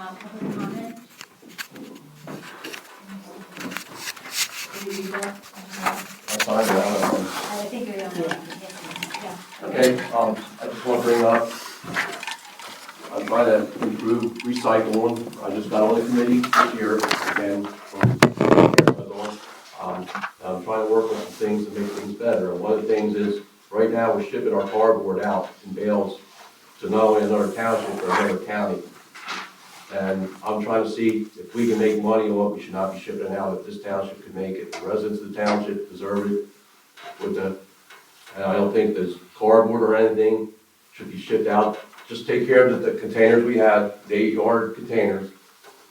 Public comment? Did you read that? That's fine, I think you're the only one. Yeah. Okay, I just want to bring up, I'm trying to improve recycling. I just got on the committee this year, again, I'm trying to work on some things to make things better. And one of the things is, right now, we're shipping our cardboard out in bales to not only another township, but another county. And I'm trying to see if we can make money on what we should not be shipping out, if this township could make it. The residents of the township deserve it with the, and I don't think there's cardboard or anything should be shipped out. Just take care of the containers we have, the 8-yard containers,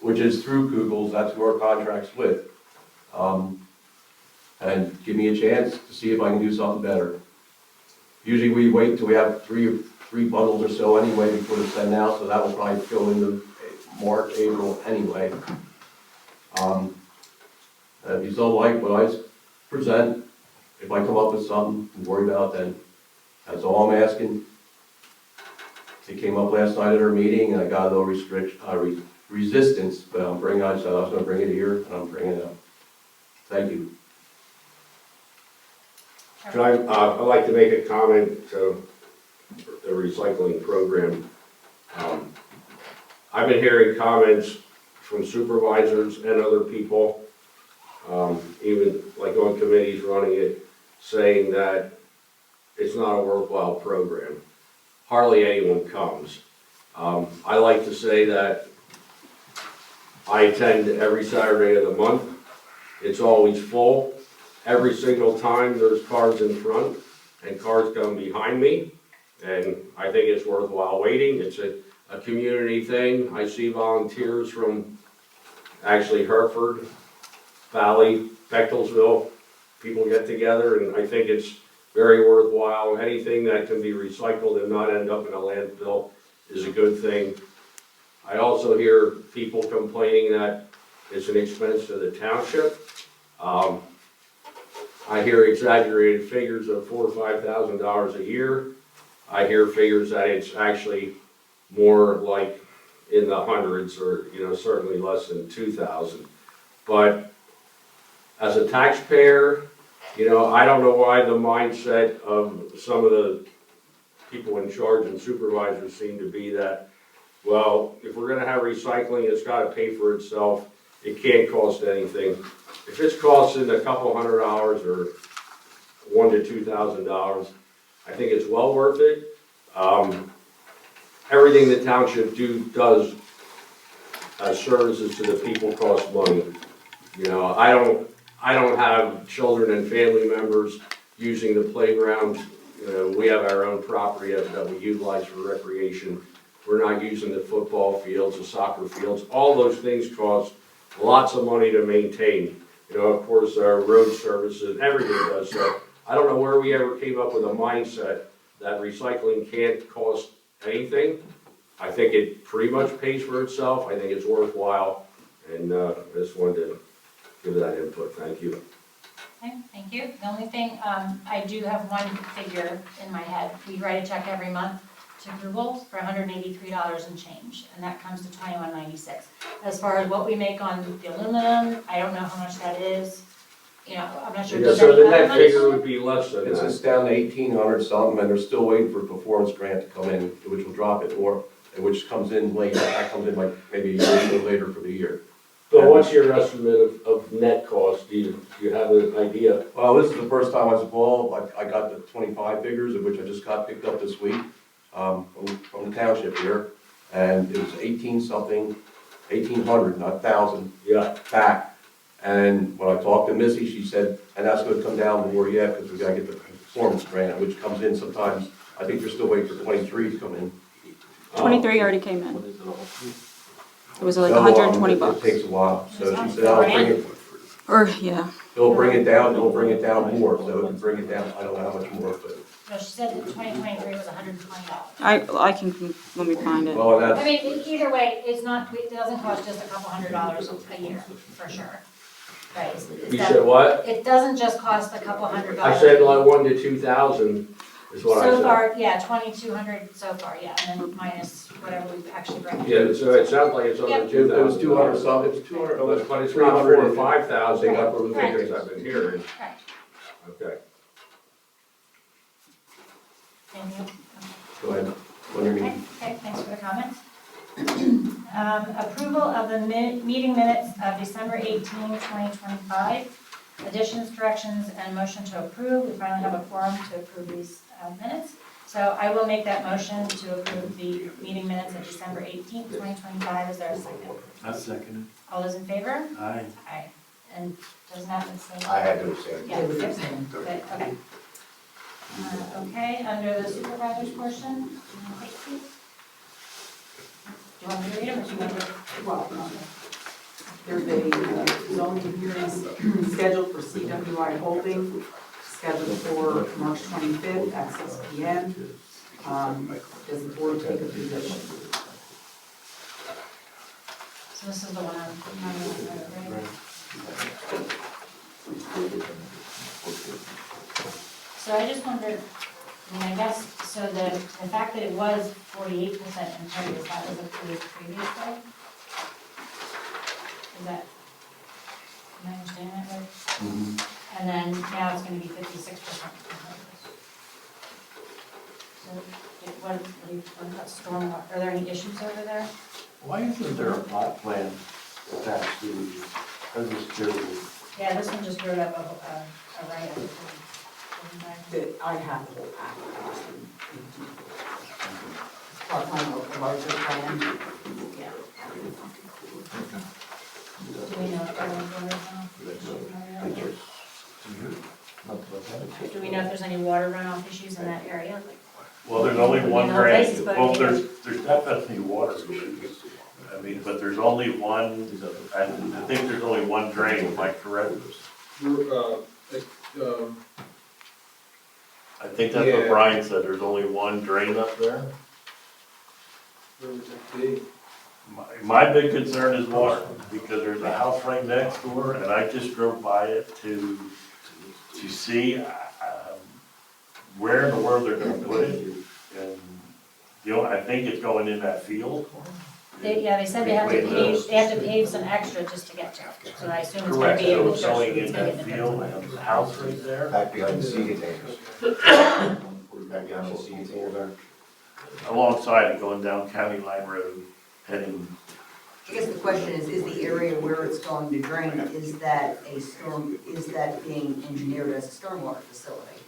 which is through Kugels, that's who our contract's with. And give me a chance to see if I can do something better. Usually we wait until we have three bundles or so anyway before they send out, so that will probably go into March, April anyway. If you don't like what I present, if I come up with something to worry about, then that's all I'm asking. It came up last night at our meeting, and I got a little resistance, but I said I was going to bring it here, and I'm bringing it up. Thank you. I'd like to make a comment to the recycling program. I've been hearing comments from supervisors and other people, even like on committees running it, saying that it's not a worthwhile program. Hardly anyone comes. I like to say that I attend every Saturday of the month. It's always full. Every single time there's cars in front and cars come behind me, and I think it's worthwhile waiting. It's a community thing. I see volunteers from actually Hereford, Valley, Bechtelsville. People get together, and I think it's very worthwhile. Anything that can be recycled and not end up in a landfill is a good thing. I also hear people complaining that it's an expense to the township. I hear exaggerated figures of $4,000 or $5,000 a year. I hear figures that it's actually more like in the hundreds, or certainly less than 2,000. But as a taxpayer, I don't know why the mindset of some of the people in charge and supervisors seem to be that, well, if we're going to have recycling, it's got to pay for itself. It can't cost anything. If it's costing a couple $100 or $1,000 to $2,000, I think it's well worth it. Everything the township does as services to the people costs money. I don't have children and family members using the playground. We have our own property that we utilize for recreation. We're not using the football fields, the soccer fields. All those things cost lots of money to maintain. Of course, our road services, everything does. So I don't know where we ever came up with a mindset that recycling can't cost anything. I think it pretty much pays for itself. I think it's worthwhile, and I just wanted to give that input. Thank you. Okay, thank you. The only thing, I do have one figure in my head. We write a check every month to Google for $183 and change, and that comes to $21.96. As far as what we make on the aluminum, I don't know how much that is. I'm not sure. Yeah, so the net figure would be less than It's that. just down to 1,800 something, and they're still waiting for a performance grant to come in, which will drop it more, and which comes in late. That comes in like maybe a year or so later for the year. So what's your estimate of net cost? Do you have an idea? Well, this is the first time I was involved. I got the 25 figures, of which I just got picked up this week from the township here, and it was 1,800, not 1,000. Yeah. Back. And when I talked to Missy, she said, and that's going to come down more yet because we got to get the performance grant, which comes in sometimes. I think they're still waiting for 23 to come in. 23 already came in. It was like No, 120 it bucks. takes a while. So she said, I'll bring it. Or, yeah. They'll bring it down more. So if you bring it down, I don't know how much more, but. No, she said that 2023 was $120. I can, let me find it. Well, and I that's, mean, either way, it doesn't cost just a couple $100 a year, for sure. Right? You said what? It doesn't just cost a couple $100. I said like 1,000 to 2,000. is what I So said. far, yeah, 2,200 so far, yeah, and then minus whatever we've actually brought. Yeah, so it sounds like it's Yep. under It 2,000. was 200 some, it was 200, But it's not 4 or 5,000 They got for the Right. figures I've been hearing. Right. Okay. Anything else? Go ahead, when you're Okay, meeting. okay, thanks for the comments. Approval of the meeting minutes of December 18, 2025. Additions, corrections, and motion to approve. We finally have a quorum to approve these minutes. So I will make that motion to approve the meeting minutes of December 18, 2025. Is there a second? I second All those in favor? it. Aye. Aye. And does not abstain? I had to abstain. Yeah, good, okay. Okay, under the supervisor's portion, do you want me to read them or do you want me to? Well, there's a zoning hearing scheduled for CWI Holding, scheduled for March 25th at 6 PM. Does the board take a position? So this is the one I'm right? So I just wondered, I mean, I guess, so the fact that it was 48% impervious, that was approved previously? Is that, am I understanding that right? And then now it's gonna be 56% impervious. So, what about stormwater, are there any issues over there? Why isn't there a plot plan attached to these? I'm just curious. Yeah, this one just wrote up a write-up. That I have the whole packet. Plot plan of the larger plan. Yeah. Do we know if there was water runoff? Do we know if there's any water runoff issues in that area? Well, there's only one No drain. places, but- Well, there's definitely water issues. I mean, but there's only one, I think there's only one drain, am I correct? I think that's what Yeah. Brian said, there's only one drain up there. Where would that be? My big concern is water, because there's a house right next door, and I just drove by it to see where in the world they're gonna put it. And, you know, I think it's going in that field. They said they have to pave some extra just to get to it, so I assume it's gonna Correct, be. so able it's to going in it's gonna that get field, and there's a house right there. Back behind the sea containers. Back behind the sea containers are. Alongside it, going down County Line Road, heading, I guess the question is the area where it's going to drain, is that being engineered as a stormwater facility?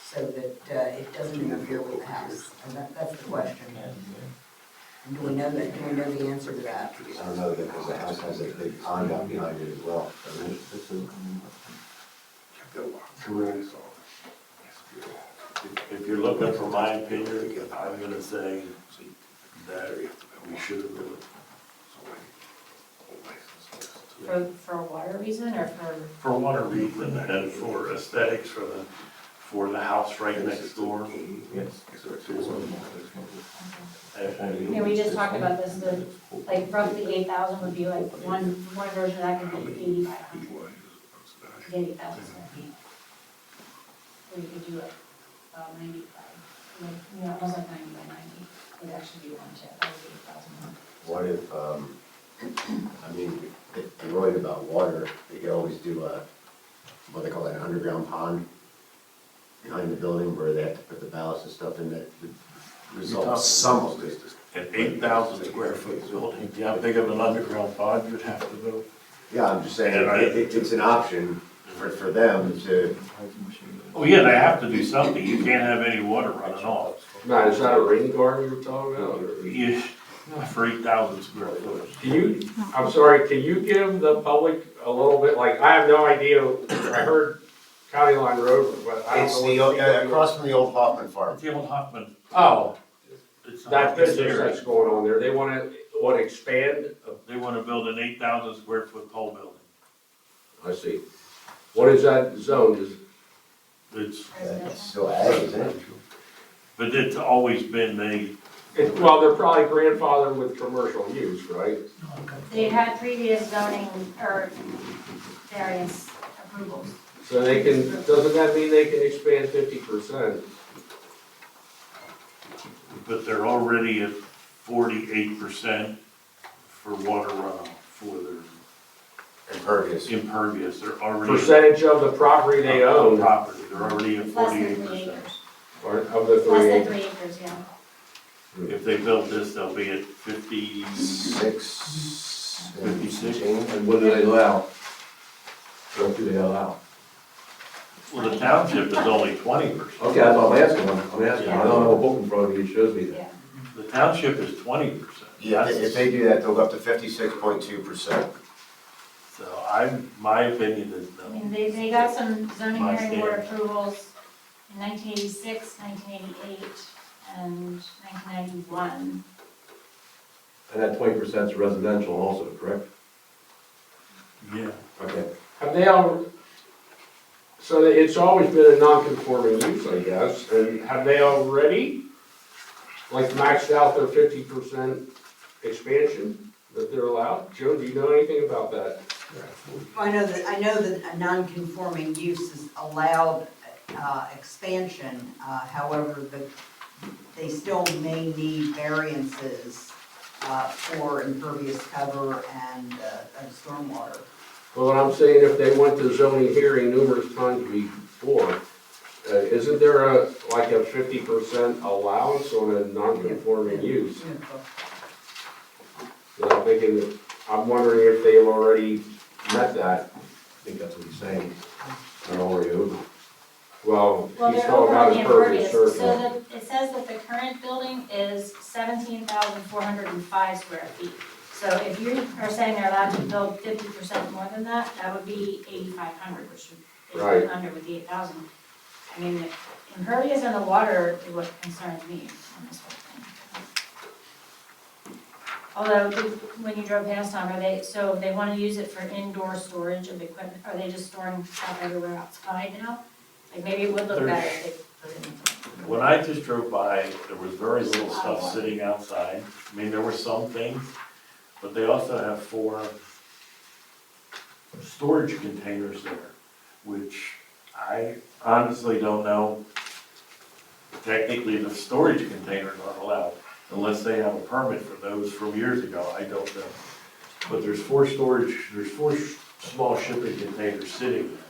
So that it doesn't interfere with the house, and that's the question. And do we know that, do we know the answer to that? I don't know, because the house has a big pond out behind it as well. correct. If you're looking for my opinion, I'm gonna say that we should have done it. For a water reason or For water reason and for aesthetics for the house right next door. Yeah, we just talked about this, like roughly 8,000 would be like, one version of that could be 80 by 100. 80,000 square feet. Or you could do it, 90 by, you know, almost like 90 by 90, would actually be one too, that would be 8,000. What if, I mean, if you're worried about water, you could always do a, what they call it, an underground pond behind the building where they have to put the ballast and stuff in that would resolve some of it. An 8,000 square foot building, how big of an underground pond you'd have to build? Yeah, I'm just saying, it's an option for them to, Oh yeah, they have to do something, you can't have any water running off. Matt, is that a rain garden you're talking about? or- You, for 8,000 square foot. Can you, I'm sorry, can you give the public a little bit, like, I have no idea, I heard County Line Road, but I don't it's know. the, what across from the old Hoffman farm. It's the old Hoffman. Oh, It's that business area. that's going on there, they wanna expand? They wanna build an 8,000 square foot pole building. I see. What is that zone? Is, It's, It's still ag, isn't it? but it's always been well, they're probably grandfathered with commercial use, right? They had previous zoning or variance approvals. So they can, doesn't that mean they can expand 50%? but they're already at 48% for water runoff for their Impervious. impervious. They're already. Percentage of the property they own, Property, they're already at Less than 3 48%. acres. or of the Less three than acres. 3 acres, yeah. If they build this, they'll be at 50, 56. 56. And what do they allow? What do they allow? Well, the township is only 20%. Okay, that's what I'm asking, I don't know what book in front of me, it shows me that. Yeah. The township is 20%. Yeah, if they do that, they'll go up to 56.2%. So my opinion is I no. mean, they got some zoning My hearing board standard. approvals in 1986, 1988, and 1991. And that 20% is residential also, correct? Yeah. Okay. Have they all, so that it's always been a non-conforming use, I guess, and have they already, like, maxed out their 50% expansion that they're allowed? Joe, do you know anything about that? I know that a non-conforming use is allowed expansion, however, they still may need variances for impervious cover and stormwater. Well, what I'm saying, if they went to zoning hearing numerous times before, isn't there like a 50% allowance on a non-conforming use? So I'm wondering if they have already met that. I think that's what he's saying. I don't know where you. Well, Well, he's they're talking over on about the impervious impervious, so surface. it says that the current building is 17,405 square feet. So if you are saying they're allowed to build 50% more than that, that would be 8,500, which is Right. under with the 8,000. I mean, the impervious and the water is what concerns me on this whole thing. Although, when you drove past Tom, so they want to use it for indoor storage of equipment, are they just storing stuff everywhere outside now? Like, maybe it would look better if they put it in. When I just drove by, there was very little stuff sitting outside. I mean, there were some things, but they also have 4 storage containers there, which I honestly don't know. Technically, the storage containers aren't allowed unless they have a permit for those from years ago. I don't know. But there's 4 small shipping containers sitting there,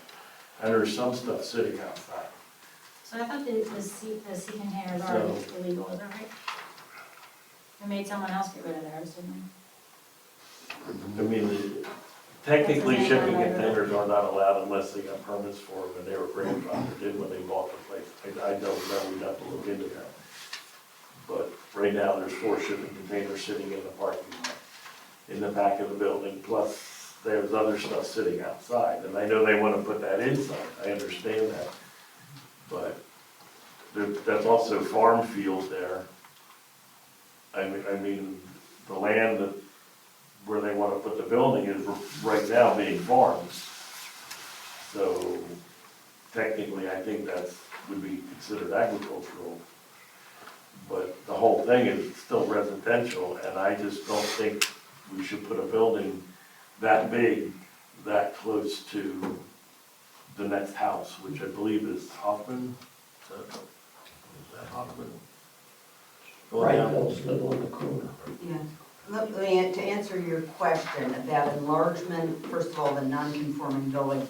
and there's some stuff sitting outside. So I thought the sea containers are illegal, is that right? They made someone else get rid of theirs, didn't I mean, technically That's the same shipping one I read. containers are not allowed unless they got permits for them, and they were grandfathered in when they bought the place. I don't know, we'd have to look into that. But right now, there's 4 shipping containers sitting in the parking lot, in the back of the building, plus there's other stuff sitting outside. And I know they want to put that inside, I understand that. But that's also farm field there. I mean, the land where they want to put the building is right now being farmed. So technically, I think would be considered agricultural. But the whole thing is still residential, and I just don't think we should put a building that big, that close to the next house, which I believe is Hoffman. Is that Hoffman? Right, those live on the corner. Yeah. Let me, to answer your question about enlargement, first of all, the non-conforming building.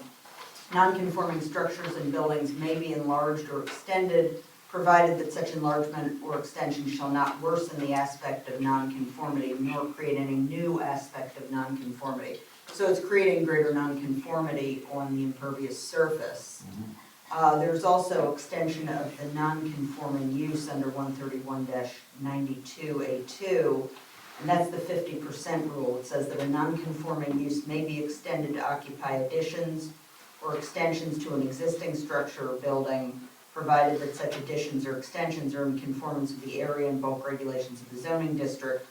Non-conforming structures and buildings may be enlarged or extended, provided that such enlargement or extension shall not worsen the aspect of nonconformity nor create any new aspect of nonconformity. So it's creating greater nonconformity on the impervious surface. There's also extension of the nonconforming use under 131-92A2, and that's the 50% rule. It says that a nonconforming use may be extended to occupy additions or extensions to an existing structure or building, provided that such additions or extensions are in conformance with the area and bulk regulations of the zoning district,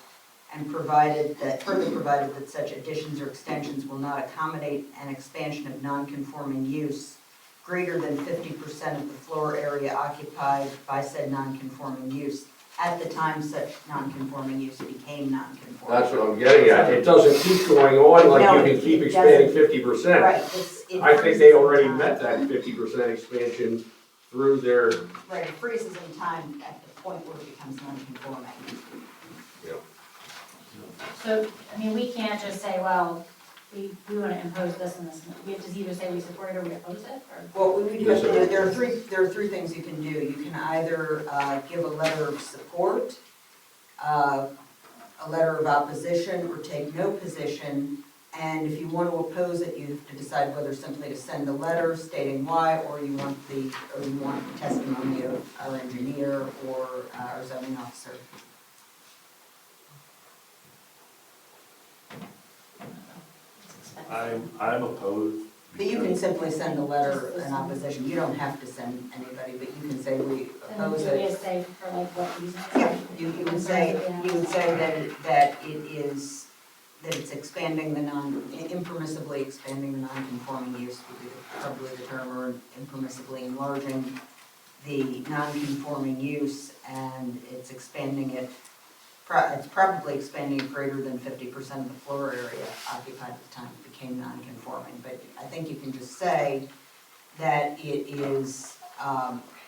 and further provided that such additions or extensions will not accommodate an expansion of non-conforming use greater than 50% of the floor area occupied by said non-conforming use at the time such non-conforming use became non-conforming. That's what I'm getting at. It doesn't keep going on like No, you can keep it expanding doesn't. 50%. Right, it I think freezes they in already time. met that 50% expansion through their, Right, it freezes in time at the point where it becomes non-conforming. So, I mean, we can't just say, well, we wanna impose this and this, and we have to either say we support it or we oppose it, or? What we would Yes, have to sir. do, there are three things you can do. You can either give a letter of support, a letter of opposition, or take no position. And if you want to oppose it, you have to decide whether simply to send a letter stating why, or you want the testimony of our engineer or our zoning officer. I'm opposed. But you can simply send a letter in opposition. You don't have to send anybody, but you can say we And then oppose do we it. say for like what reasons? Yeah, you would say that it's expanding the impermissibly expanding the non-conforming use would be probably the term, or impermissibly enlarging the non-conforming use, and it's expanding it, it's probably expanding it greater than 50% of the floor area occupied at the time it became non-conforming. But I think you can just say that it is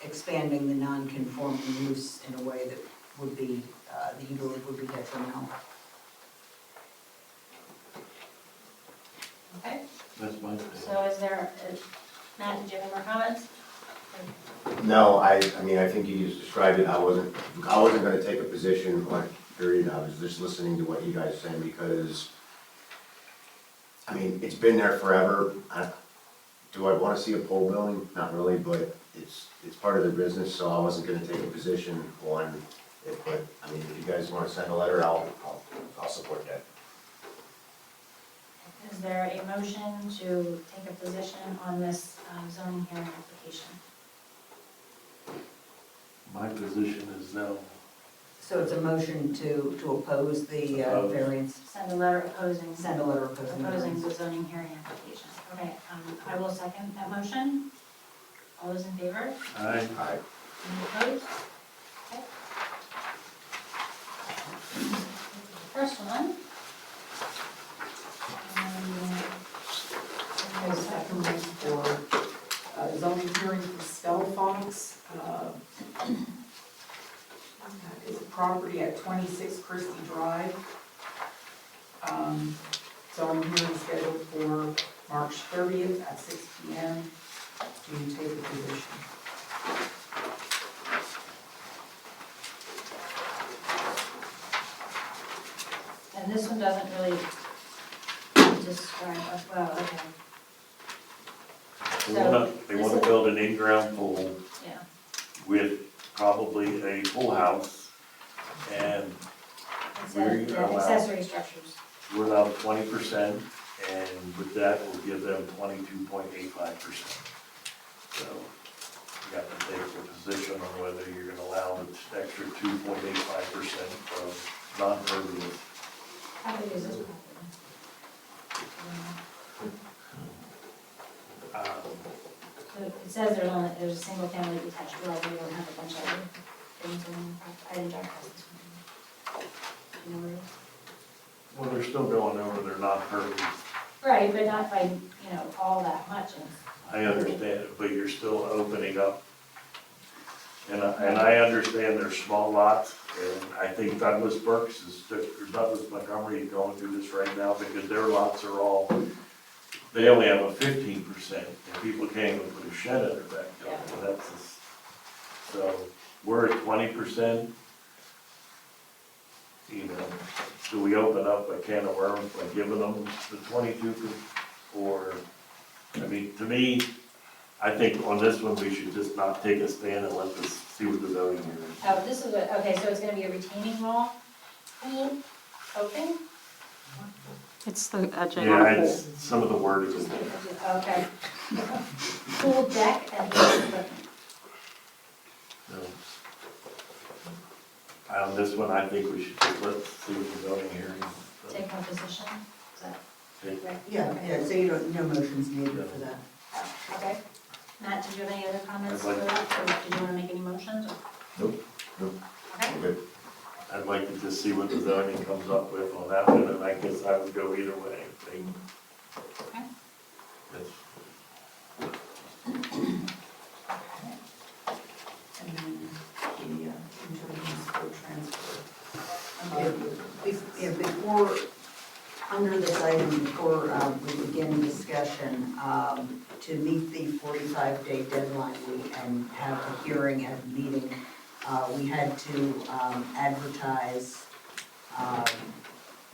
expanding the non-conforming use in a way that would be, that you believe would be detrimental. Okay, That's my thing. so is there, Matt, did you have any more comments? No, I mean, I think you just described it, I wasn't gonna take a position on it, period, I was just listening to what you guys saying, because, I mean, it's been there forever. Do I wanna see a pole building? Not really, but it's part of their business, so I wasn't gonna take a position on it, but, I mean, if you guys wanna send a letter, I'll support that. Is there a motion to take a position on this zoning hearing application? My position is no. So it's a motion to oppose the variance, Send a letter opposing. send a letter opposing the Opposing variance. the zoning hearing application. Okay, I will second that motion. All those in favor? I, Any opposed? Okay. First one. Okay, second one for zoning hearing for Stella Fox. That is a property at 26 Christie Drive. Zoning hearing scheduled for March 30th at 6 PM. Do you take a position? And this one doesn't really describe, well, okay, they wanna build an in-ground pool yeah. with probably a pool house, and It Where says you the allow- accessory structures. we're allowed 20%, and with that, we'll give them 22.85%. So, you have to take a position on whether you're gonna allow the extra 2.85% of non-pervious. How big is this property? So it says there's a single family detached dwelling, we don't have a bunch of other things on the property. I didn't drive past this one. You know where it is? Well, they're still going over their non-pervious. Right, but not by, all that much. I understand it, but you're still opening up. And I understand there's small lots, and I think Douglas Burks or Douglas Montgomery is going through this right now, because their lots are all, they only have a 15%, and people can't even put a shed in their backyard, so that's, so, we're at 20%. Do we open up a can of worms by giving them the 22%, or, I mean, to me, I think on this one, we should just not take a stand and let this, see what the zoning here is. Oh, this is okay, so it's gonna be a retaining wall, pool, open? It's the etching Yeah, on the it's, pool. some of the word is, Okay. Pool deck and equipment. on this one, I think we should just let's see what the zoning here is. Take one position, is that Okay. right? Yeah, so you don't, no motions needed for that. Oh, okay. Matt, did you have any other comments I'd for like- that, or did you wanna make any motions? or- Nope, nope. Okay, Good. I'd like to just see what the zoning comes up with on that one, and I guess I would go either way. okay. That's- And then the interim before, under this item, before we begin discussion, to meet the 45-day deadline and have a hearing at the meeting, we had to advertise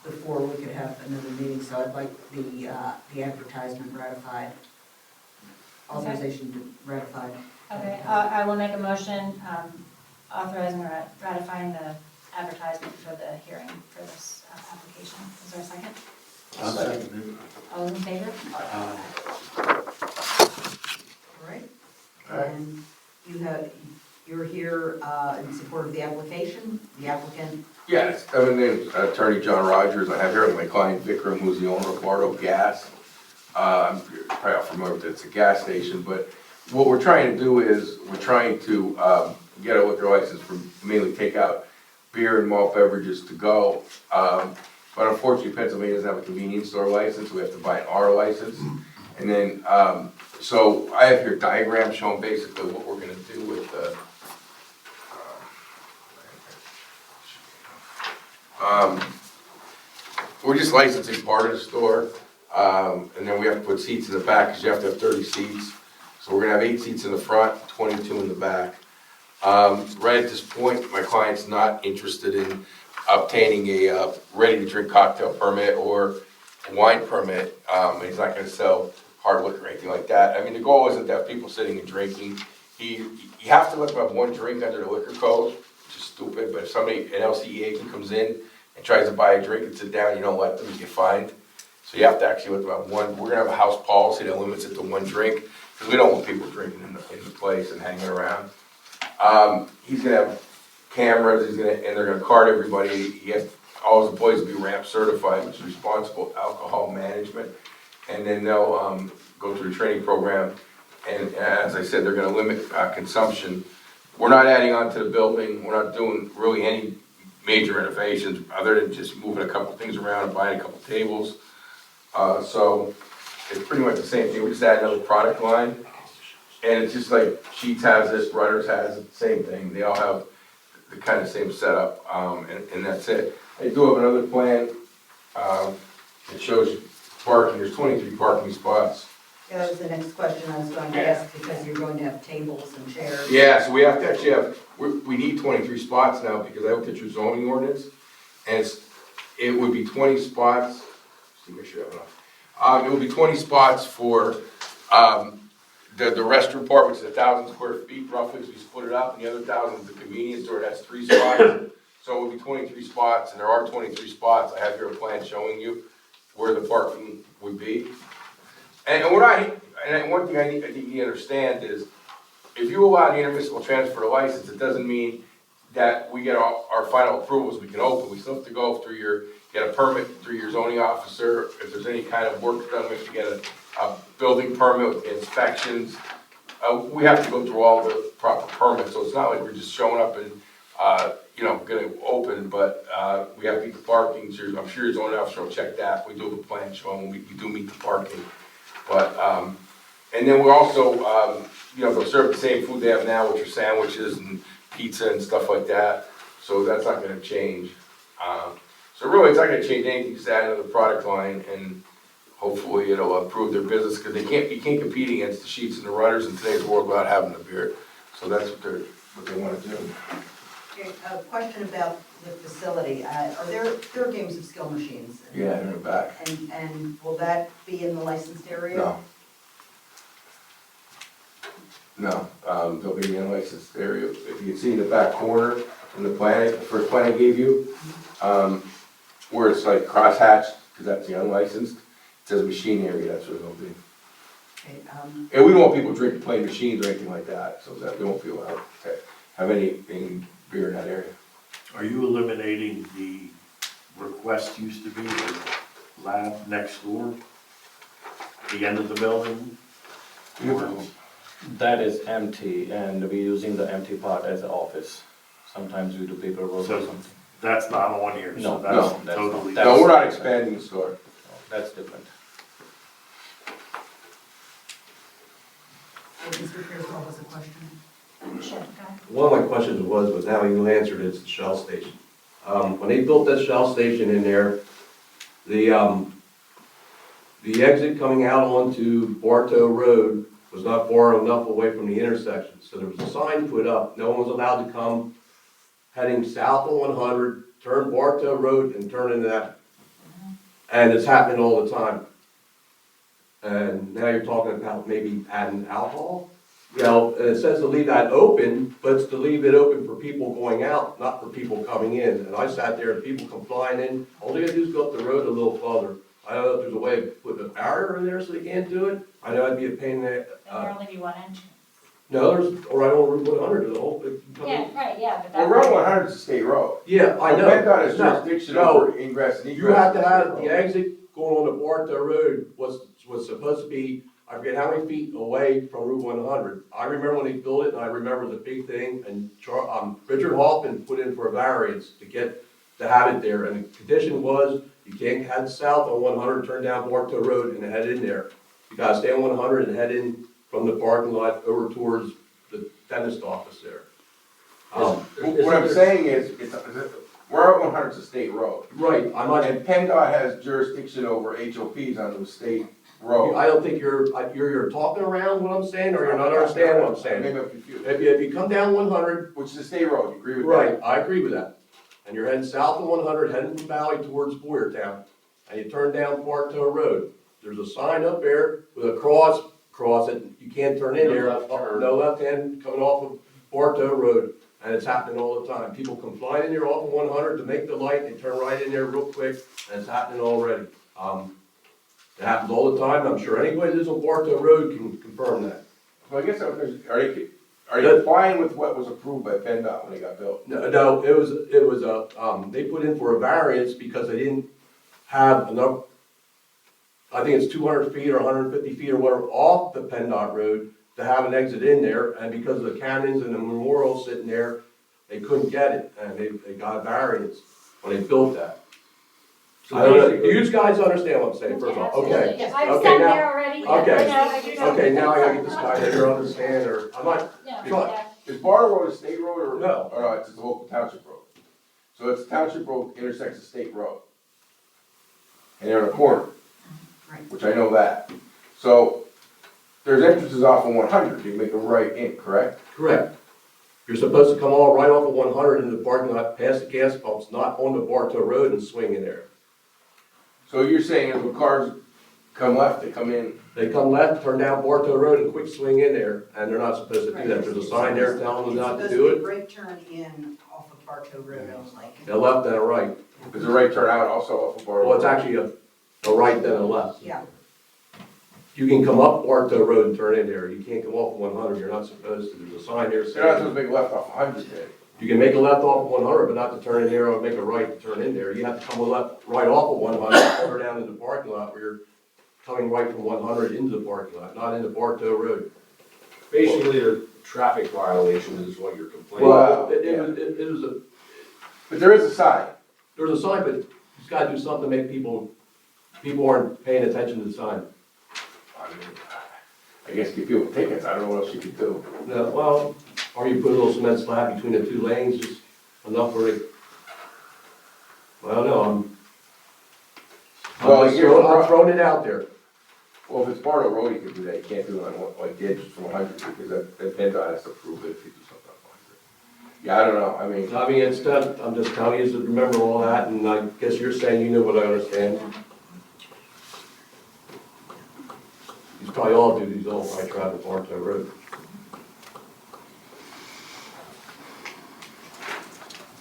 before we could have another meeting, so I'd like the advertisement ratified, authorization to ratify. Okay, I will make a motion authorizing or ratifying the advertisement for the hearing for this application. Is there a second? I'll second All in favor? All right? And you're here in support of the application, the applicant. Yes, my name is Attorney John Rogers. I have here my client Vikram, who's the owner of Bardo Gas. I'm probably not familiar with it, it's a gas station, but what we're trying to do is, we're trying to get a liquor license for mainly takeout beer and malt beverages to go. But unfortunately, Pennsylvania doesn't have a convenience store license, we have to buy an R license. And then, so I have here diagrams showing basically what we're gonna do with the we're just licensing part of the store, and then we have to put seats in the back, because you have to have 30 seats. So we're gonna have 8 seats in the front, 22 in the back. Right at this point, my client's not interested in obtaining a ready-to-drink cocktail permit or a wine permit. He's not gonna sell hard liquor or anything like that. I mean, the goal isn't to have people sitting and drinking. You have to let them have one drink under the liquor code, which is stupid, but if somebody, an LCE agent comes in and tries to buy a drink and sit down, you don't let them, you get fined. So you have to actually let them have one. We're gonna have a house policy that limits it to one drink, because we don't want people drinking in the place and hanging around. He's gonna have cameras, and they're gonna card everybody. He has all his employees will be RAMP certified, which is responsible alcohol management. And then they'll go through the training program. And as I said, they're gonna limit consumption. We're not adding on to the building. We're not doing really any major renovations, other than just moving a couple things around and buying a couple tables. So it's pretty much the same thing. We just add another product line. And it's just like Sheetz has it, Rudders has it, same thing. They all have the kind of same setup, and that's it. I do have another plan. It shows parking. There's 23 parking spots. Yeah, that was the next question I was going to ask, because you're going to have tables and chairs. Yeah, so we have to actually have, we need 23 spots now, because I looked at your zoning ordinance, and it would be 20 spots, see, make sure I have enough. It would be 20 spots for, the restroom part, which is 1,000 square feet roughly, so we split it up, and the other 1,000 is the convenience store, that's 3 spots. So it would be 23 spots, and there are 23 spots. I have here a plan showing you where the parking would be. And one thing I think you understand is, if you allow the intermunicipal transfer of license, it doesn't mean that we get our final approvals, we can open. We still have to go through get a permit through your zoning officer. If there's any kind of work done, we have to get a building permit with inspections. We have to go through all the proper permits, so it's not like we're just showing up and, gonna open, but we have to meet the parking. So I'm sure your zoning officer will check that. We do have a plan showing we do meet the parking. But, and then we're also, they'll serve the same food they have now, which are sandwiches and pizza and stuff like that. So that's not gonna change. So really, it's not gonna change anything, just add another product line, and hopefully it'll improve their business, because you can't compete against the Sheetz and the Rudders in today's world without having the beer. So that's what they wanna do. Okay, a question about the facility. Are there games of skill machines? Yeah, in the back. And will that be in the licensed area? No, they'll be in the licensed area. If you can see in the back corner in the plan, the first plan I gave you, where it's like cross-hatched, because that's the unlicensed, it says machine area, that's where they'll be. Okay, And we don't want people drinking, playing machines or anything like that, so that they won't feel allowed to have any beer in that area. Are you eliminating the request used to be the lab next door? The end of the building? That is empty, and we're using the empty part as an office. Sometimes we do paperwork or So something. that's not on here, so No, that's that's totally. not. No, we're not expanding the store. That's different. Mr. Pearsall has a question. Sure, go ahead. One of my questions was, but now you answered it, it's the Shell station. When they built that Shell station in there, The exit coming out onto Bartow Road was not far enough away from the intersection. So there was a sign put up, no one was allowed to come heading south on 100, turn Bartow Road and turn into that. And it's happening all the time. And now you're talking about maybe adding alcohol? You know, and it says to leave that open, but it's to leave it open for people going out, not for people coming in. And I sat there and people come flying in, all they gotta do is go up the road a little further. I don't know if there's a way of putting a barrier in there so they can't do it. I know that'd be a pain in the, Then there only be one entrance. no, there's, right on Route 100, the whole, Yeah, right, yeah, but Well, that's. Route 100 is a state road. yeah, I know. PennDOT has No, jurisdiction no. over ingress and egress. You have to of have, state the road. exit going on the Bartow Road was supposed to be, I forget how many feet away from Route 100. I remember when they built it, and I remember the big thing, and Richard Hoffman put in for a variance to have it there, and the condition was, you can't head south on 100, turn down Bartow Road and head in there. You gotta stay on 100 and head in from the parking lot over towards the dentist office there. What I'm saying is, Route 100 is a state road. Right, I'm not, And PennDOT has jurisdiction over HOPs on the state road. I don't think you're talking around what I'm saying, or you're not understanding what I'm saying. Maybe I'm confused. If you come down 100, Which is a state road, you agree with that? right, I agree with that. And you're heading south on 100, heading from Valley towards Boyertown, and you turn down Bartow Road. There's a sign up there with a cross it, you can't turn in there. No left hand coming off of Bartow Road, and it's happening all the time. People come flying in there off of 100 to make the light, they turn right in there real quick, and it's happening already. It happens all the time, I'm sure anybody that lives on Bartow Road can confirm that. So I guess, are they complying with what was approved by PennDOT when they got built? No, it was they put in for a variance because they didn't have enough, I think it's 200 feet or 150 feet or whatever off the PennDOT road to have an exit in there, and because of the canyons and the memorial sitting there, they couldn't get it, and they got a variance when they built that. I don't know, do you guys understand what I'm saying, first of all? Okay. Yes, I've Okay, sat now- there already. okay. I know, I do know. Okay, now I gotta get this guy to either understand, or, I'm not, Yeah, Try- yeah. Is Bartow Road a state road or? No. Or no, it's a local township road. So it's a township road intersects a state road. And they're in a corner. Right. Which I know that. So there's entrances off of 100, you make a right in, correct? correct. You're supposed to come all right off of 100 in the parking lot, past the gas pumps, not on the Bartow Road and swing in there. So you're saying if the cars come left, they come in, They come left, turn down Bartow Road and quick swing in there, and they're not supposed to do that. There's a sign there telling them not to do It's supposed to be it. a break turn in off of Bartow Road only. A left and a right. there's a right turn out also off of Bartow. Well, it's Road. actually a right then a left. Yeah, You can come up Bartow Road and turn in there. You can't come off 100. You're not supposed to. There's a sign there They're not saying, supposed to make a left off 100 then. you can make a left off of 100, but not to turn in there or make a right to turn in there. You have to come a left, right off of 100, turn down into the parking lot where you're coming right from 100 into the parking lot, not into Bartow Road. Basically, a traffic violation is what you're complaining Well, about. It was But there is a sign. there's a sign, but you just gotta do something to make people aren't paying attention to the sign. I mean, I guess give people tickets, I don't know what else you could do. No, well, or you put a little cement slab between the two lanes, just enough for it. I don't know, Well, I'm throwing it out there. Well, if it's Bartow Road, you could do that, you can't do it on, like, the edges from 100, because that PennDOT has to approve it if you do something on 100. Yeah, I don't know, I mean, It's not, I'm just telling you to remember all that, and I guess you're saying you know what I understand. These probably all do these old high traffic Bartow Road.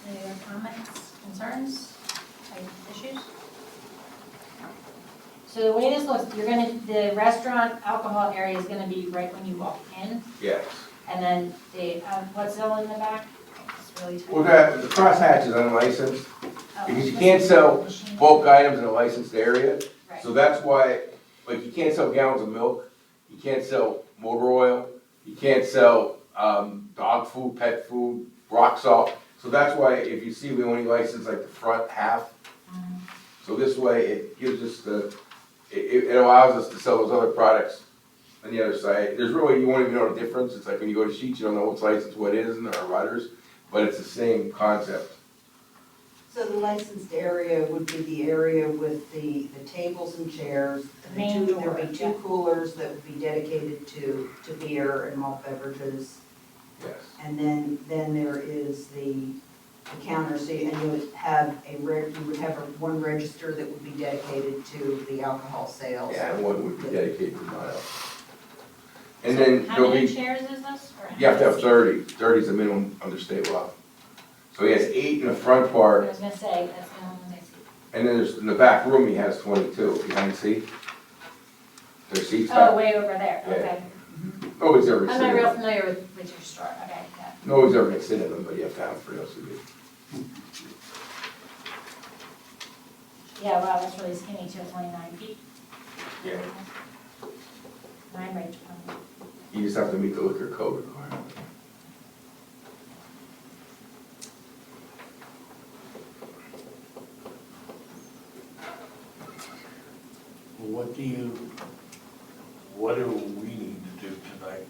Any other comments, concerns, issues? So the way this looks, the restaurant alcohol area is gonna be right when you walk in, yes. and then what's all in the back? It's really Well, tiny. the crosshatch is unlicensed, Oh, because you this can't is sell machine. bulk items in a licensed area, Right. so that's why, like, you can't sell gallons of milk, you can't sell motor oil, you can't sell, dog food, pet food, rock salt, so that's why, if you see, we only license like the front half. So this way, it gives us it allows us to sell those other products on the other side. There's really, you won't even know the difference, it's like when you go to Sheetz, you don't know what's licensed, what isn't, or Rudders, but it's the same concept. So the licensed area would be the area with the tables and chairs. The main door, There'd be yeah. 2 coolers that would be dedicated to beer and malt beverages. Yes. And then there is the counter, so and you would have one register that would be dedicated to the alcohol sales. Yeah, and one would be dedicated to Mile. And then How there'll many be, chairs is this? Or how you have to have many 30. 30 is the minimum under state law. So he has 8 in the front seats? I part, was gonna say, that's the only one I see. and then there's, in the back room, he has 22 behind the seat. There's seats Oh, back. way over there, Yeah. okay. Nobody's ever I'm gonna sit not in real them. familiar with your store, okay, yeah. Nobody's ever gonna sit in them, but you have to have them for the LCD. Yeah, wow, that's really skinny too, it's only 9 feet. Yeah. 9 by 20. You just have to meet the liquor code requirement. What do we need to do tonight?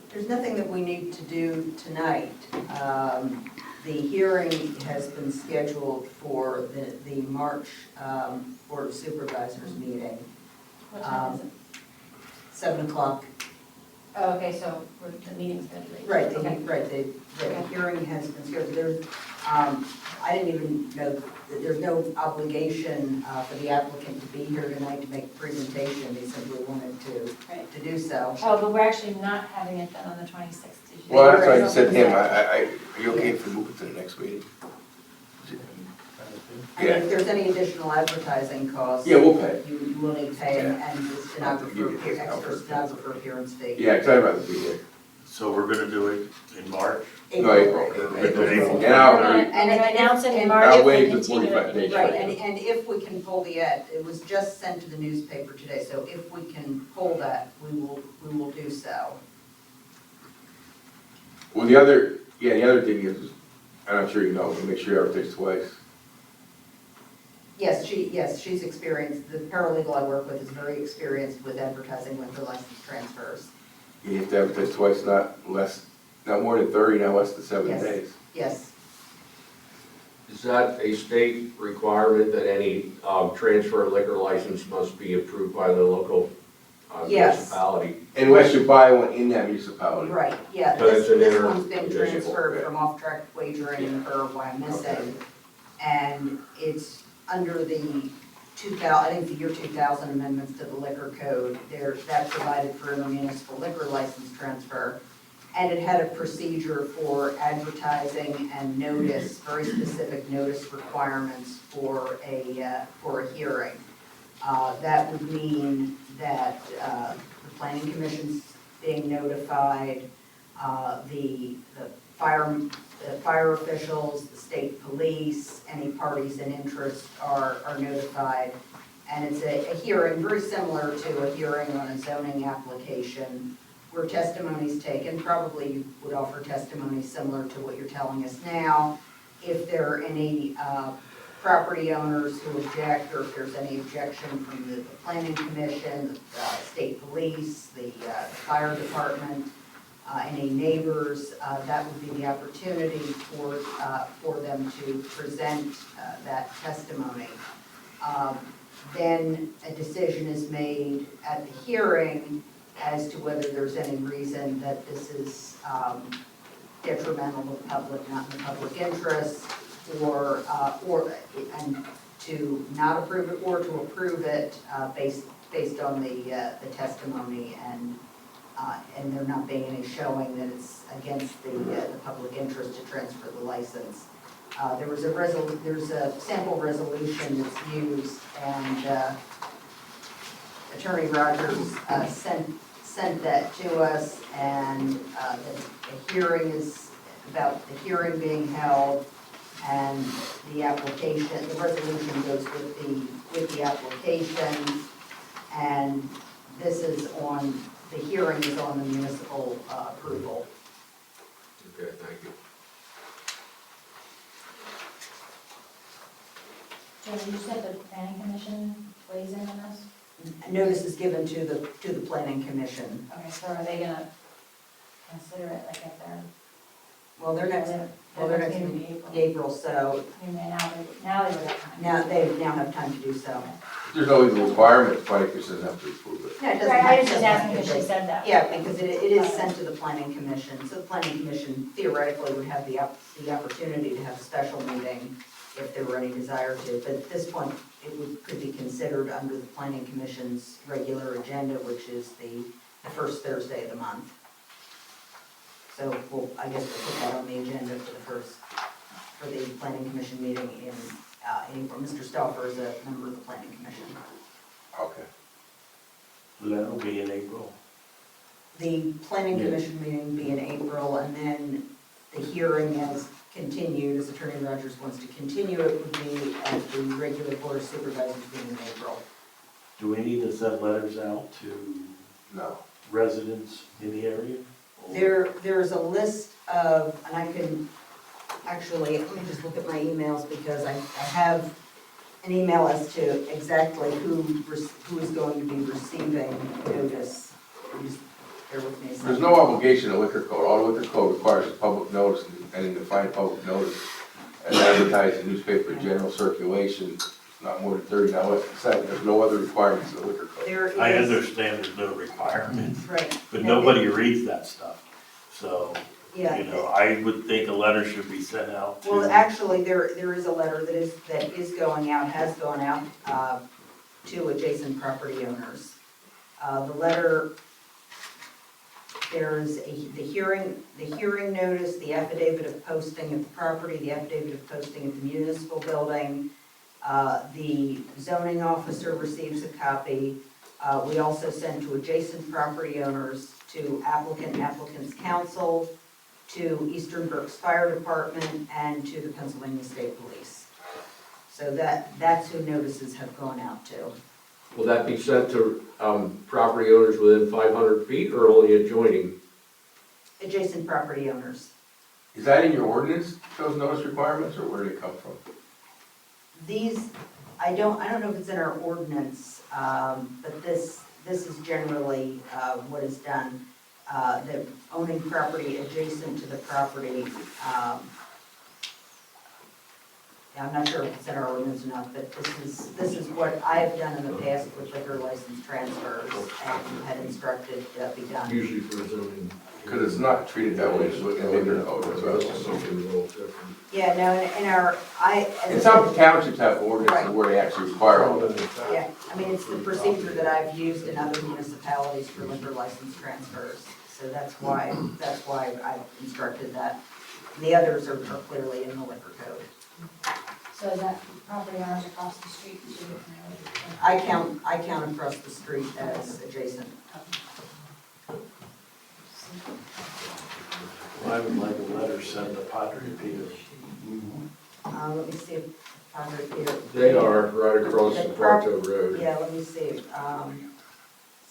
There's nothing that we need to do tonight. The hearing has been scheduled for the March Board of Supervisors meeting, What time is it? 7 o'clock. Oh, okay, so the meeting's gonna be late. Right, Okay. the hearing has been scheduled. There's, I didn't even know, that there's no obligation for the applicant to be here tonight to make a presentation. They simply wanted Right. to do so. Oh, but we're actually not having it done on the 26th. Did you- Well, that's why I said to him, are you okay if we move it to the next meeting? And if there's any additional advertising costs. Yeah, we'll pay. You will need to pay and the Give stenographer, you a discount extra for- stenographer appearance fee. Yeah, because I'd rather be here. So we're gonna do it in March? No, April. April. And We're I'll, gonna announce it in March I'll and waive the continue it 45 if we need days. to. Right, and if we can pull the ad, it was just sent to the newspaper today, so if we can pull that, we will do so. well, the other thing is, I'm not sure you know, but make sure you advertise twice. Yes, she's experienced, the paralegal I work with is very experienced with advertising liquor license transfers. You have to advertise twice, not more than 30, not less than 7 Yes. days. Yes, Is that a state requirement that any transfer of liquor license must be approved by the local Yes. municipality? Unless you buy one in that municipality. right, yeah, So it's an this one's been intermunicipal, transferred yeah. from off-track wagering for Wyomissing. And it's under the 2000, I think the year 2000 amendments to the liquor code. That provided for intermunicipal liquor license transfer. And it had a procedure for advertising and notice, very specific notice requirements for a hearing. That would mean that the planning commission's being notified, the fire officials, the state police, any parties in interest are notified. And it's a hearing, very similar to a hearing on a zoning application where testimony's taken. Probably you would offer testimony similar to what you're telling us now. If there are any property owners who object, or if there's any objection from the planning commission, the state police, the fire department, any neighbors, that would be the opportunity for them to present that testimony. Then a decision is made at the hearing as to whether there's any reason that this is detrimental to the public, not in the public interest, or and to not approve it, or to approve it based on the testimony and there not being any showing that it's against the public interest to transfer the license. There's a sample resolution that's used, and Attorney Rogers sent that to us, and the hearing is about the hearing being held, and the application, the resolution goes with the application, and this is on, the hearing is on the municipal approval. Okay, thank you. Jody, you said the planning commission weighs in on this? Notice is given to the planning commission. Okay, so are they gonna consider it like at their? Well, their next, Well, they're next Maybe meeting April. April, so I mean, now they would have time. now have time to do so. There's no legal requirement, the planning commission doesn't have to approve it. No, it doesn't Right, have I to- was just asking because she said that. Yeah, because it is sent to the planning commission, so the planning commission theoretically would have the opportunity to have a special meeting if there were any desire to, but at this point, could be considered under the planning commission's regular agenda, which is the first Thursday of the month. So I guess we'll put that on the agenda for the planning commission meeting in April. Mr. Stauffer is a member of the planning commission. Okay. That'll be in April. The planning Yeah. commission meeting be in April, and then the hearing as continued, as Attorney Rogers wants to continue, it would be at the regular board of supervisors meeting in April. Do we need to send letters out to No. residents in the area? Or- There's a list of, and I can, actually, let me just look at my emails, because I have an email as to exactly who is going to be receiving notice. Just bear with me a second. There's no obligation to liquor code. All liquor code requires is public notice and in defined public notice and advertise in newspaper general circulation, not more than 30 hours. There's no other requirements in the liquor code. There is. I understand there's no requirements, Right. but nobody reads that stuff. So, Yeah. you know, I would think a letter should be sent out to. Well, actually, there is a letter that is going out, has gone out, to adjacent property owners. The letter, there's the hearing notice, the affidavit of posting at the property, the affidavit of posting at the municipal building. The zoning officer receives a copy. We also send to adjacent property owners, to applicant's counsel, to Eastern Berks Fire Department, and to the Pennsylvania State Police. So that's who notices have gone out to. Will that be sent to property owners within 500 feet or only adjoining? Adjacent property owners. Is that in your ordinance, those notice requirements, or where do they come from? These, I don't know if it's in our ordinance, but this is generally what is done. The owning property adjacent to the property, I'm not sure if it's in our ordinance or not, but this is what I have done in the past with liquor license transfers and had instructed be done. Usually for zoning. Because it's not treated that way in liquor code. That's what I was That's saying. something a little different. Yeah, no, in our, And some townships have ordinances where they actually require all of it. Yeah, I mean, it's the procedure that I've used in other municipalities for liquor license transfers. So that's why I've instructed that. And the others are clearly in the liquor code. So is that property owners across the street? I count across the street as adjacent. I would like a letter sent to Padre Peter. Let me see if Padre Peter. They are right across the Bartow Road. Yeah, let me see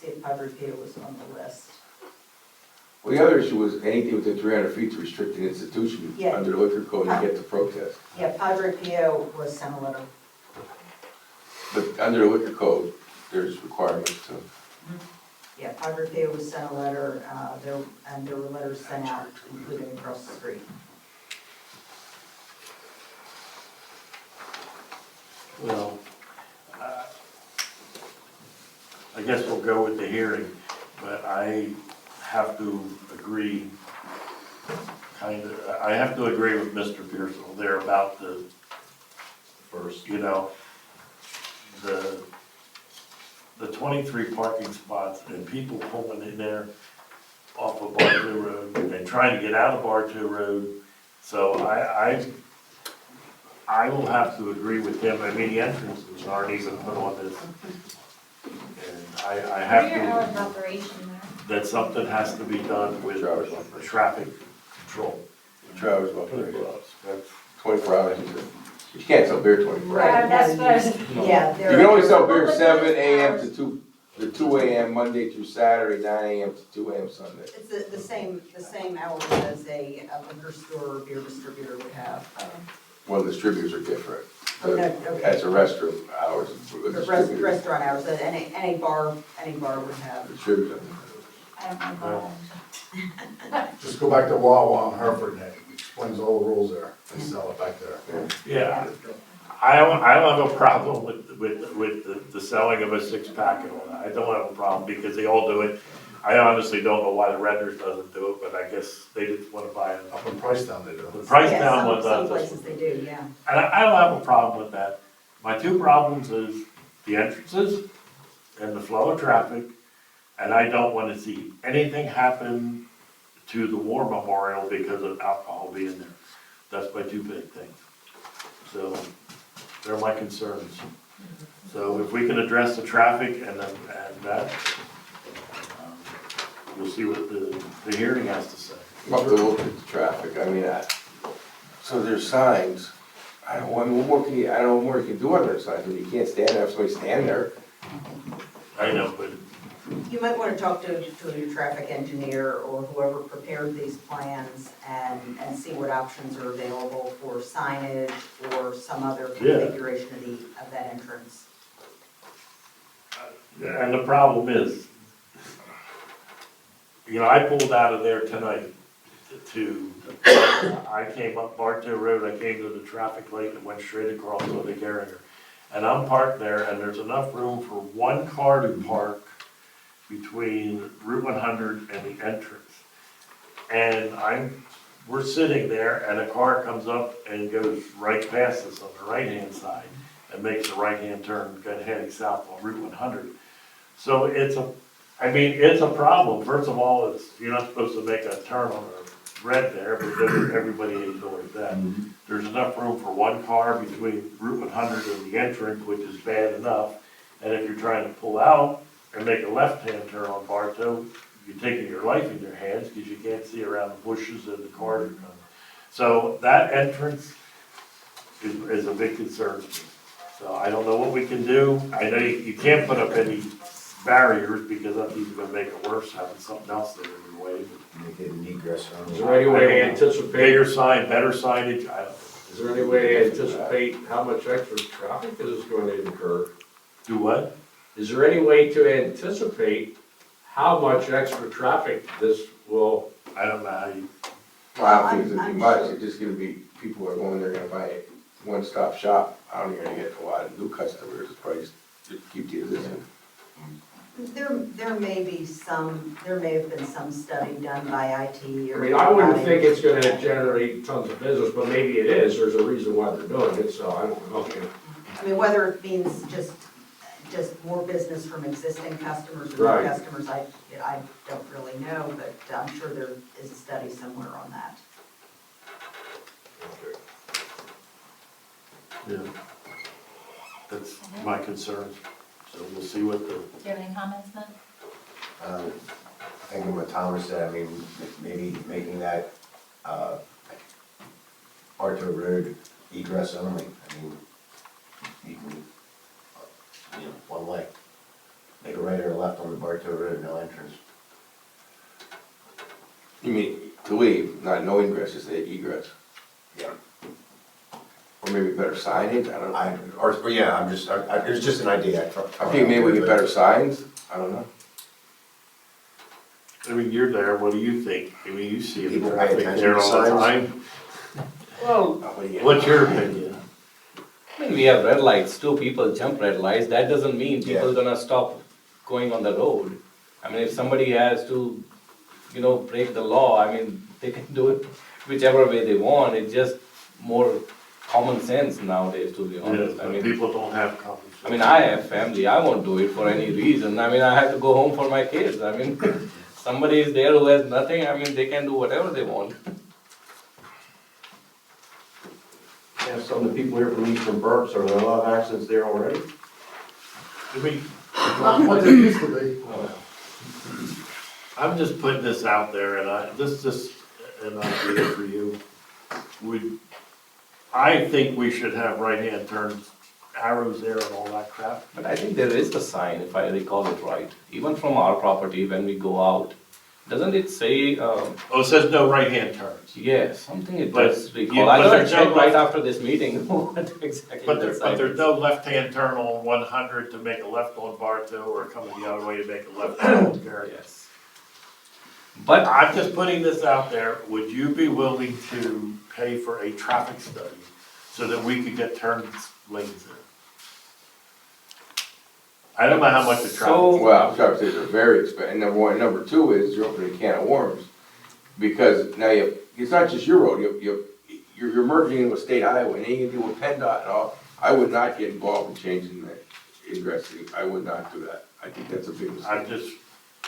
if Padre Peter was on the list. Well, the other issue was anything within 300 feet is restricted institution. Yeah. Under the liquor code, you get to protest. Yeah, Padre Pio was sent a letter. But under the liquor code, there's requirements to. Yeah, Padre Pio was sent a letter, there were letters sent out, including across the street. Well, I guess we'll go with the hearing, but I have to agree, I have to agree with Mr. Pearsall there about the, First. you know, the 23 parking spots and people pulling in there off of Bartow Road and trying to get out of Bartow Road. So I will have to agree with him. I mean, the entrances aren't even put on this. And I have What are your hours of to, operation there? that something has to be done with traffic control. Travelers operation. That's 24 hours. You can't sell beer 24 Right. hours. That's what I was. Yeah, You there can only sell beer Public 7 notice AM hours. to 2 AM Monday through Saturday, 9 AM to 2 AM Sunday. It's the same hours as a liquor store or beer distributor would have. Well, distributors are different. Oh, no, okay. That's a restroom hours. The restaurant hours, that any bar would have. Distributor. I don't know. Just go back to Wawa on Hartford and explain explains all the rules there, and sell it back there. Yeah, I don't have a problem with the selling of a six-pack and all that. I don't have a problem because they all do it. I honestly don't know why the Redner's doesn't do it, but I guess they just wanna buy it. Up in Pricetown they do. The price Yeah, down some- one Some does this. places they do, yeah. And I don't have a problem with that. My two problems is the entrances and the flow of traffic. And I don't wanna see anything happen to the war memorial because of alcohol being there. That's my two big things. So, they're my concerns. So if we can address the traffic and that, we'll see what the hearing has to say. I'll have to look at the traffic, I mean, so there's signs, I don't know what more you can do on their signs, you can't stand there, if somebody stand there. I know, but You might want to talk to your traffic engineer or whoever prepared these plans and see what options are available for signage or some other configuration of that entrance. and the problem is, I pulled out of there tonight I came up Bartow Road, I came to the traffic light and went straight across to the Garinger. And I'm parked there and there's enough room for one car to park between Route 100 and the entrance. And we're sitting there and a car comes up and goes right past us on the right-hand side and makes a right-hand turn heading south on Route 100. So it's a problem. First of all, you're not supposed to make a turn on a red there, but then everybody ignores that. There's enough room for one car between Route 100 and the entrance, which is bad enough. And if you're trying to pull out and make a left-hand turn on Bartow, you're taking your life in your hands because you can't see around the bushes and the cars are coming. So that entrance is a big concern to me. So I don't know what we can do. I know you can't put up any barriers because that's even gonna make it worse, having something else there in the way. Make it an egress Is there any way to anticipate, Bigger sign, better signage, I don't know. is there any way to anticipate how much extra traffic is this going to incur? Do what? Is there any way to anticipate how much extra traffic this will? I don't know how you, Well, I don't think it's gonna be much, it's just gonna be, people are going there gonna buy a one-stop shop. I don't think you're gonna get a lot of new customers, it's probably just keep the existing. There may have been some study done by IT I or. mean, I wouldn't think it's gonna generate tons of business, but maybe it is, there's a reason why they're doing it, so I don't know. I mean, whether it means just more business from existing customers or Right. new customers, I don't really know, but I'm sure there is a study somewhere on that. yeah. That's my concerns. So we'll see what the, Do you have any comments, Matt? Thinking what Thomas said, I mean, maybe making that, Bartow Road egress only, I mean, you can, one way. Make a right or a left on the Bartow Road, no entrance. You mean, to leave, not no ingress, just egress? Yeah. Or maybe better signage, I don't know. It was just an idea. I think maybe we get better signs, I don't know. I mean, you're there, what do you think? I mean, you see the People pay traffic attention there to all the signs. time. Oh, What's your opinion? I mean, we have red lights, two people jump red lights, that doesn't mean people gonna stop going on the road. I mean, if somebody has to, break the law, I mean, they can do it whichever way they want, it's just more common sense nowadays, to be honest. I mean, People don't have common sense. I mean, I have family, I won't do it for any reason, I mean, I have to go home for my kids, I mean, somebody is there who has nothing, I mean, they can do whatever they want. Yeah, some of the people here from Eastern Burps, are there a lot of accidents there already? I mean, Not what it used to be. I'm just putting this out there and this is an idea for you. I think we should have right-hand turns, arrows there and all that crap. But I think there is the sign, if I recall it right, even from our property when we go out. Doesn't it say, Oh, it says no right-hand turns. yes, something it But- does recall. yeah, I but gotta there's check no right left- after this meeting what exactly But the sign there's is. no left-hand turn on 100 to make a left on Bartow or coming the other way to make a left on Gary. Yes. But I'm just putting this out there, would you be willing to pay for a traffic study so that we could get turn lanes there? I don't know how much the So- traffic. Well, traffic studies are very expensive, and number one, number two is you're opening a can of worms. Because now it's not just your road, you're merging into a state highway, and you can deal with PennDOT and all. I would not get involved in changing the ingress, I would not do that. I think that's a big I mistake. just,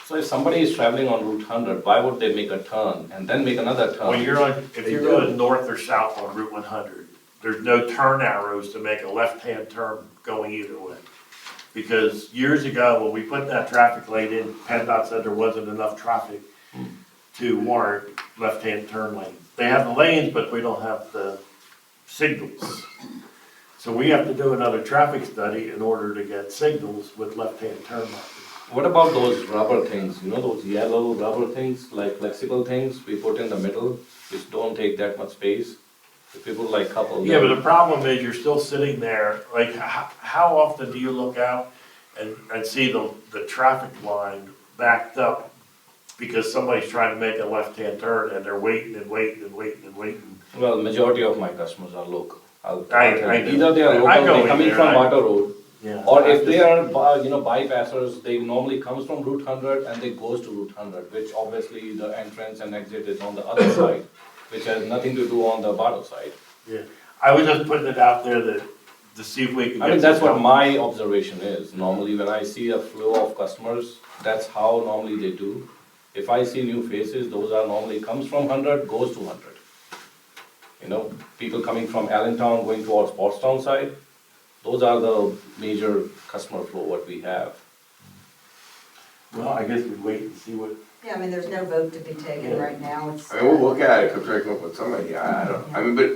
So if somebody is traveling on Route 100, why would they make a turn and then make another turn? when you're on, if you're going north or south on Route 100, there's no turn arrows to make a left-hand turn going either way. Because years ago, when we put that traffic light in, PennDOT said there wasn't enough traffic to warrant left-hand turn lanes. They have the lanes, but we don't have the signals. So we have to do another traffic study in order to get signals with left-hand turn lanes. What about those rubber things, you know, those yellow rubber things, like flexible things we put in the middle, which don't take that much space? If people like couple Yeah, but them. the problem is you're still sitting there, like, how often do you look out and see the traffic line backed up because somebody's trying to make a left-hand turn and they're waiting and waiting and waiting and waiting? Well, majority of my customers are local. I'll I- tell you. I- Either they are I local, go they in coming there, from I- Water Road, Yeah. or if they are, bypassers, they normally comes from Route 100 and they goes to Route 100, which obviously the entrance and exit is on the other side, which has nothing to do on the Bartle side. Yeah, I was just putting it out there to see if we could get. I mean, that's what some- my observation is. Normally, when I see a flow of customers, that's how normally they do. If I see new faces, those are normally comes from 100, goes to 100. You know, people coming from Allentown going towards Pottstown side, those are the major customer flow what we have. Well, I guess we'd wait and see what. Yeah, I mean, there's no vote to be taken right now, it's. I mean, we'll look at it, try to come up with somebody, I don't, I mean, but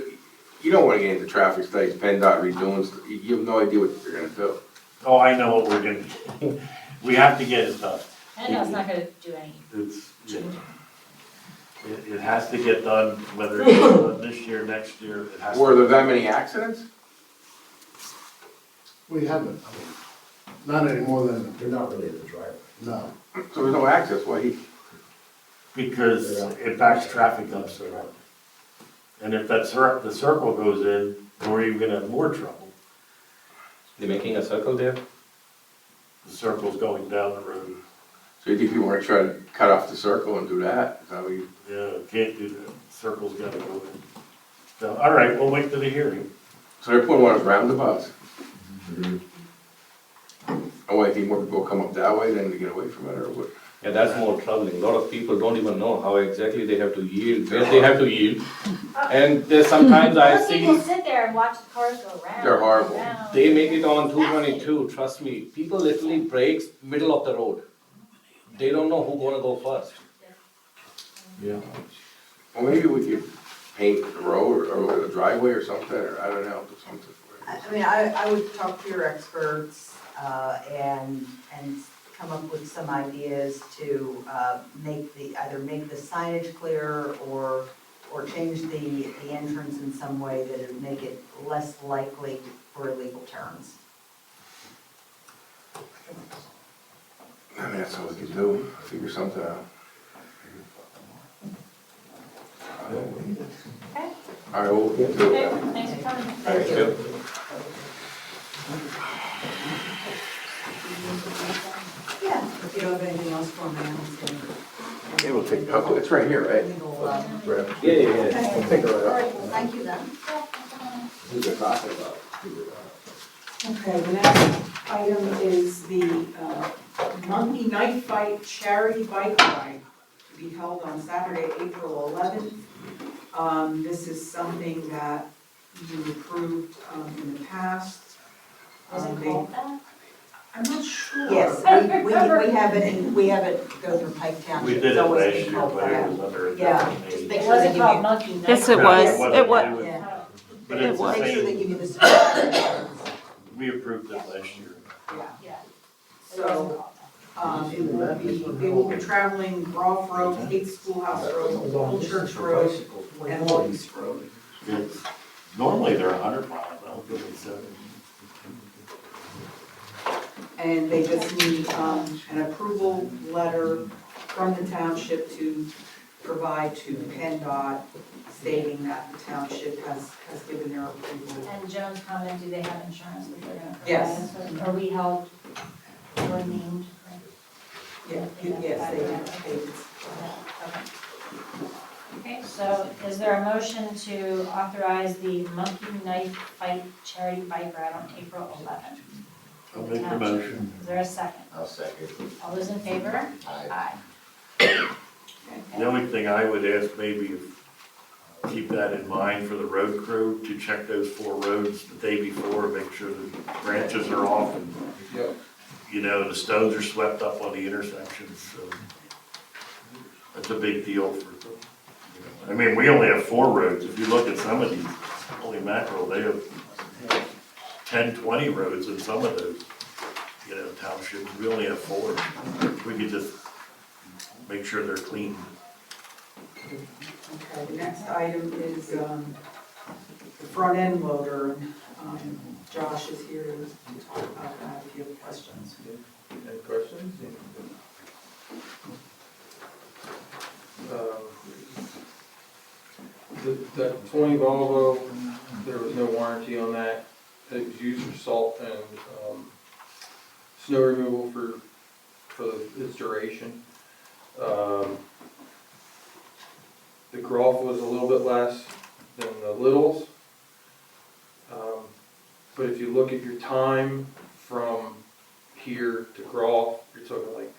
you don't wanna get into traffic studies, PennDOT redoing, you have no idea what they're gonna do. Oh, I know what we're gonna do. We have to get it done. And it's not gonna do any It's, yeah. change. It has to get done, whether it's done this year, next year, it has to. Were there that many accidents? We haven't, I mean, not any more than, You're not really the driver. no. So there's no access, why he, Because it backs traffic up so much. And if the circle goes in, we're even gonna have more trouble. They're making a circle there. The circle's going down the road. so you think people are trying to cut off the circle and do that? Is that what you? Yeah, can't do that. Circle's gotta go in. So, all right, we'll wait till the hearing. So they're putting one of those roundabouts? Oh, I think more people come up that way than to get away from it, or what? Yeah, that's more troubling. A lot of people don't even know how exactly they have to yield, where they have to yield. And there's sometimes I Most people see, sit there and watch the cars go round. They're horrible. and round. they make it on 222, trust me. People literally brakes middle of the road. They don't know who's gonna go first. Yeah. Well, maybe we could paint the road or the driveway or something, or I don't know, do something. I mean, I would talk to your experts, and come up with some ideas to, either make the signage clearer or change the entrance in some way that would make it less likely for illegal turns. I mean, that's all we can do, figure something out. Okay, All right, we'll get to okay, it. thanks for coming. Thank you. Yeah, if you don't have anything else for me, I'm just gonna. Yeah, we'll take, oh, it's right here, right? Legal, Yeah. okay. Take it All right right, up. well, thank you then. Who's they're talking about? Okay, the next item is the Monkey Night Fight Charity Bike Ride to be held on Saturday, April 11th. This is something that you approved in the past. Was it They- called that? I'm not sure. Yes, we have it go through Pike Township. We did It's it always last been year, called but it that. was under a Yeah, different just name. make It sure they wasn't give called you, Monkey Night. Yes, it Yeah, was. wasn't. It was. was- Oh. But it's the was. make sure they same, give you the certificate. we approved it last year. Yeah. Yeah. It So, wasn't called they will be traveling Groff Road, Kate Schoolhouse Road, Old Church Road, and Waltz Road. It's, normally they're 100 miles, I don't think it's 70. And they just need an approval letter from the township to provide to PennDOT stating that the township has given their approval. And Joan's comment, do they have insurance that they're gonna provide Yes. us with? Are we held or named? Yeah, yes, they did. Okay, so is there a motion to authorize the Monkey Knife Fight charity bike ride on April 11th? I'll make the motion. Is there a second? I'll second. All those in favor? Aye. The only thing I would ask maybe if, keep that in mind for the road crew, to check those 4 roads the day before, make sure the branches are off and, Yep. you know, the stones are swept up on the intersections, so. That's a big deal for, you know, I mean, we only have 4 roads. If you look at some of these, holy mackerel, they have 10, 20 roads in some of those, you know, townships. We only have 4. We could just make sure they're clean. Okay, the next item is the front end loader. Josh is here to talk about that if you have questions. Any questions? That 20 Volvo, there was no warranty on that. It was used for salt and snow removal for its duration. The Groff was a little bit less than the Littles. But if you look at your time from here to Groff, you're talking like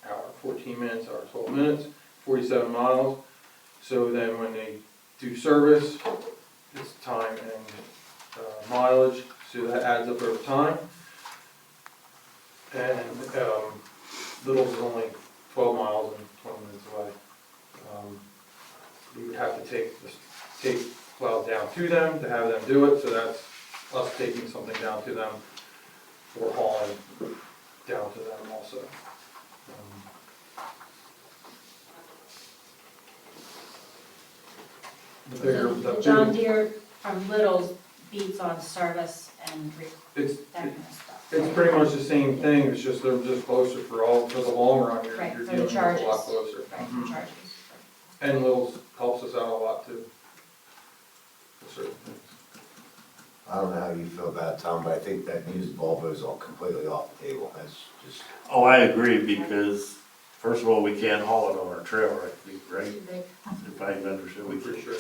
hour 14 minutes, hour 12 minutes, 47 miles. So then when they do service, it's time and mileage, so that adds up over time. And Little's is only 12 miles and 20 minutes away. We would have to take plows down to them to have them do it, so that's us taking something down to them or hauling down to them also. The John Deere from Little's beats on service and It's, that kind of stuff. it's pretty much the same thing, it's just they're just closer for the long run, you're Right, you're for the dealing with a charges. lot closer. Right, Mhm. charges. And Little's helps us out a lot too. For certain things. I don't know how you feel about it, Tom, but I think that used Volvo is all completely off the table. That's just, Oh, I agree, because first of all, we can't haul it on our trailer, I think, right? Too big. If I understood, we For could. sure.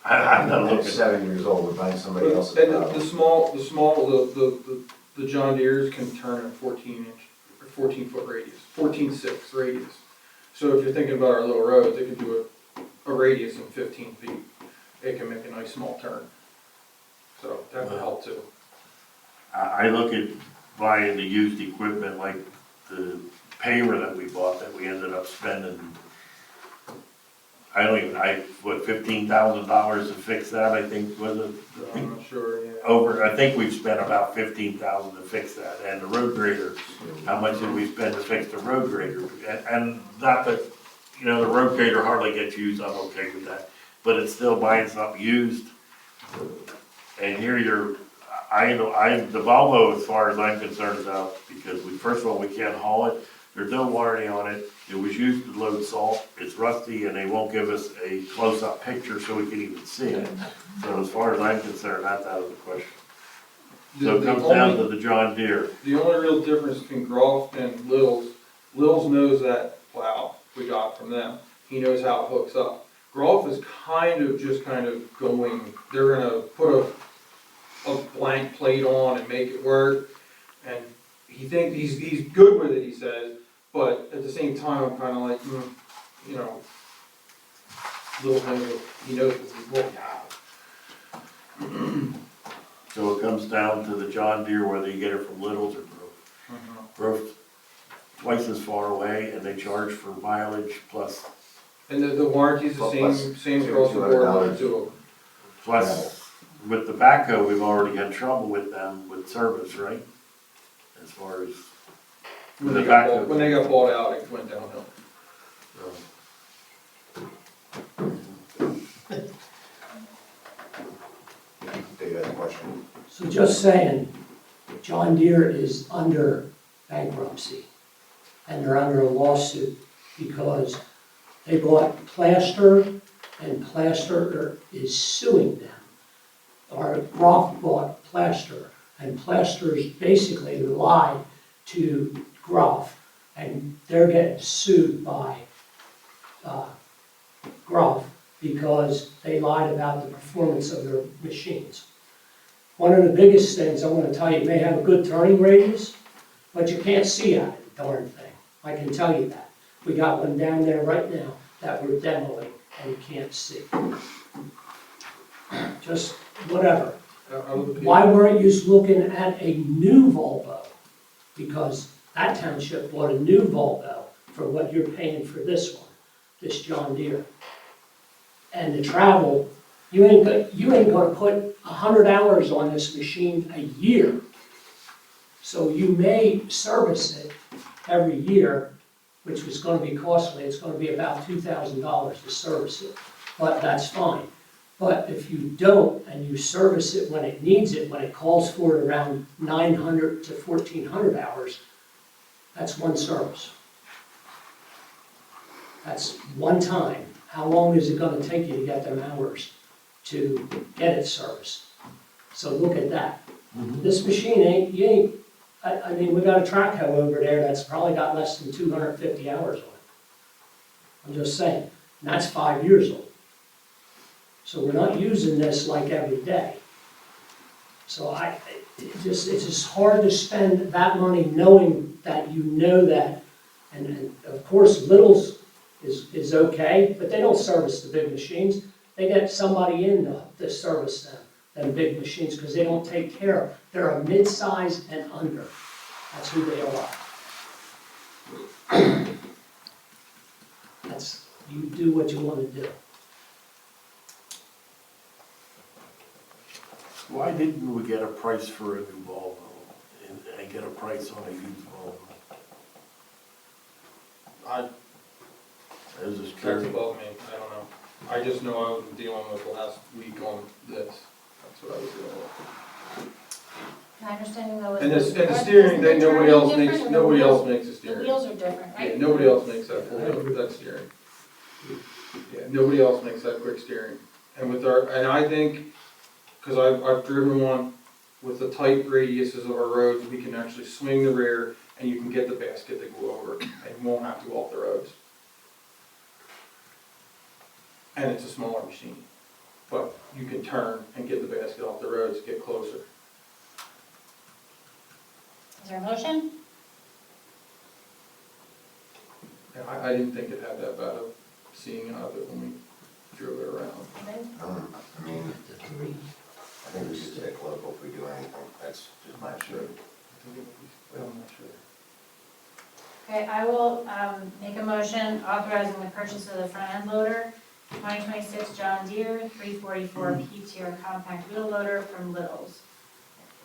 I'm not I'm looking. 7 years old, we're buying somebody And else's the power. the John Deere's can turn a 14-foot radius, 14.6 radius. So if you're thinking about our little roads, it can do a radius in 15 feet. It can make a nice small turn. So that would help too. I look at buying the used equipment like the paver that we bought that we ended up spending. $15,000 to fix that, I think, was it? I'm not sure, yeah. I think we've spent about $15,000 to fix that, and the road grader, how much did we spend to fix the road grader? And not that, you know, the road grader hardly gets used, I'm okay with that, but it's still buying something used. And here the Volvo, as far as I'm concerned, is out, because first of all, we can't haul it, there's no warranty on it, it was used to load salt, it's rusty, and they won't give us a close-up picture so we can even see it. So as far as I'm concerned, that's out of the question. So it comes down to the John Deere. The only real difference between Groff and Little's knows that plow we got from them. He knows how it hooks up. Groff is kind of going, they're gonna put a blank plate on and make it work. And he thinks, he's good with it, he says, but at the same time, I'm kinda like, you know, Little knows, he knows what we have. So it comes down to the John Deere, whether you get it from Little's or Grove. Grove's twice as far away, and they charge for mileage plus. And the warranty's the same across the board on the two of them. Plus, with the backhoe, we've already had trouble with them with service, right? As far as. When the they got backhoe. when they got bought out, it went downhill. Dave has a question. So just saying, John Deere is under bankruptcy, and they're under a lawsuit because they bought Plaster, and Plaster is suing them. Or Groff bought Plaster, and Plaster's basically lied to Groff, and they're getting sued by Groff because they lied about the performance of their machines. One of the biggest things I want to tell you, it may have a good turning radius, but you can't see out of the darn thing. I can tell you that. We got one down there right now that we're demoing, and you can't see. Just whatever. Why weren't you looking at a new Volvo? Because that township bought a new Volvo for what you're paying for this one, this John Deere. And the travel, you ain't gonna put 100 hours on this machine a year. So you may service it every year, which was gonna be costly. It's gonna be about $2,000 to service it, but that's fine. But if you don't, and you service it when it needs it, when it calls for it around 900 to 1,400 hours, that's one service. That's one time. How long is it gonna take you to get them hours to get it serviced? So look at that. This machine I mean, we got a track hoe over there that's probably got less than 250 hours on it. I'm just saying, and that's 5 years old. So we're not using this like every day. So it's just hard to spend that money knowing that you know that. And of course, Little's is okay, but they don't service the big machines. They get somebody in to service them big machines, because they don't take care of. They're a mid-size and under. That's who they are. You do what you want to do. Why didn't we get a price for a new Volvo and get a price on a used Volvo? I was just That's curious. above me, I don't know. I just know I was dealing with last week on this. That's what I was dealing with. My understanding though is. And the steering, they, nobody else makes the The steering. wheels are different, Yeah, right? nobody else makes that that steering. Yeah, nobody else makes that quick steering. And and I think, because I've driven one with the tight radiuses of our roads, we can actually swing the rear and you can get the basket to go over and you won't have to go off the roads. And it's a smaller machine, but you can turn and get the basket off the roads, get closer. Is there a motion? And I didn't think it had that bad of seeing out of it when we drove it around. I mean, I think we should stick local if we do anything, that's just my sure. I'm not sure. Okay, I will make a motion authorizing the purchase of the front end loader, 2026 John Deere 344 P-Tier compact wheel loader from Little's,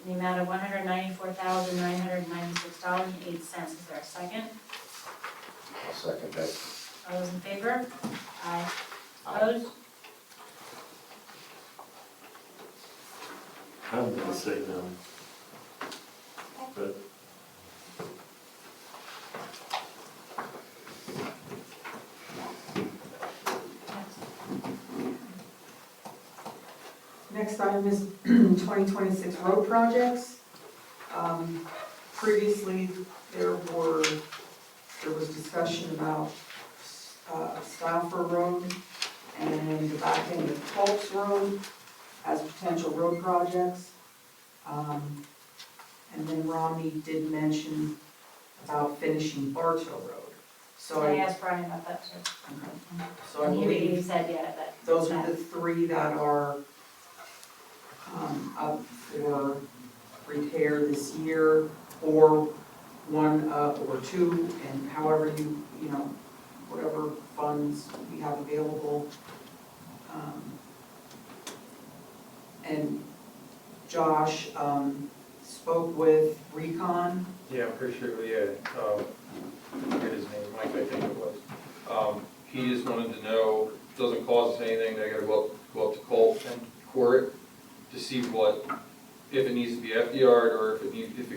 in the amount of $194,996.08. Is there a second? I'll second that. All those in favor? Aye. Opposed? I'm gonna say no. But Next item is 2026 road projects. Previously, there was discussion about Stafford Road and the back end of Tulps Road as potential road projects. And then Romney did mention about finishing Bartow Road. So I asked Brian about that too. So I And he believe said, yeah, that. those are the three that are up for repair this year, or one, or two, and however you know, whatever funds we have available. And Josh, spoke with Recon. Yeah, I'm pretty sure, I forget his name, Mike, I think it was. He just wanted to know, doesn't cost us anything, they gotta go up to Colt and core it to see if it needs to be FDR'd or if it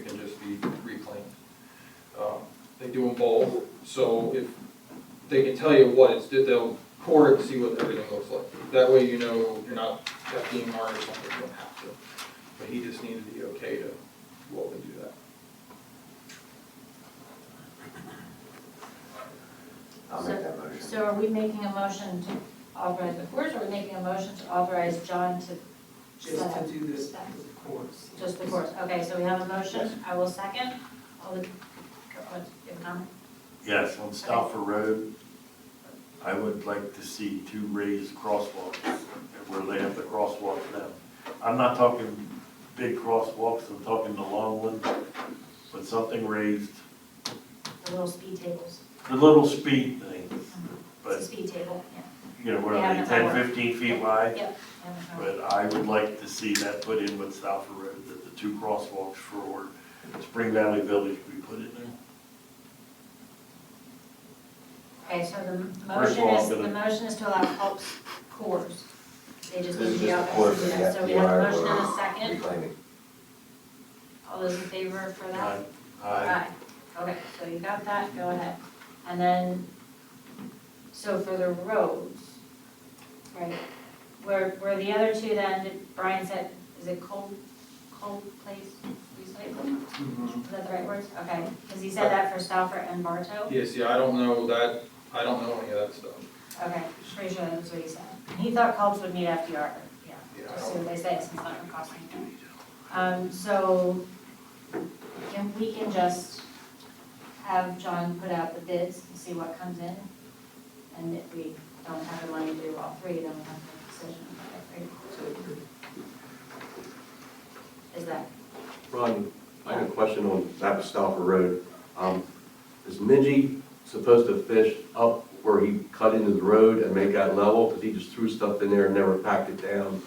can just be reclaimed. They do them both, so if they can tell you what it's, they'll core it to see what everything looks like. That way you know you're not FDMR or something, you don't have to. But he just needed the okay to go up and do that. I'll make that motion. So are we making a motion to authorize the course, or are we making a motion to authorize John to? Just to do this Step. course. Just the course, okay, so we have a motion, I will second. All the, what, you have a comment? Yes, on Stauffer Road, I would like to see 2 raised crosswalks where they have the crosswalks now. I'm not talking big crosswalks, I'm talking the long ones, but something raised, The little speed tables, the little speed things, it's a but, speed table, yeah. you know, what We are they, haven't 10, covered. 15 feet wide? Yep. yeah, that's right. But I would like to see that put in with Stauffer Road, that the 2 crosswalks for Spring Valley Village be put in there. Okay, so the First motion of all, is, I'm the gonna- motion is to allow pulps cores. They just need This to is be just a out course there. of the So we have a FDR motion and a or second. reclaiming. All those in favor for that? Aye. Okay, so you got that, go ahead. And then, so for the roads, right, where the other 2 then, Brian said, is it cold place recycling? Is that the right words? Okay, because he said that for Stauffer and Bartow? Yeah, see, I don't know that, I don't know any of that stuff. Okay, pretty sure that's what he said. And he thought Culps would need FDR, but yeah, Yeah, I just don't- see what they say, since it's not gonna cost anything. So, we can just have John put out the bids and see what comes in? And if we don't have the money to do all 3, then we have to make a decision, right? Is that, Ron, I have a question on that Stauffer Road. Is Minji supposed to finish up where he cut into the road and make that level? Because he just threw stuff in there and never packed it down.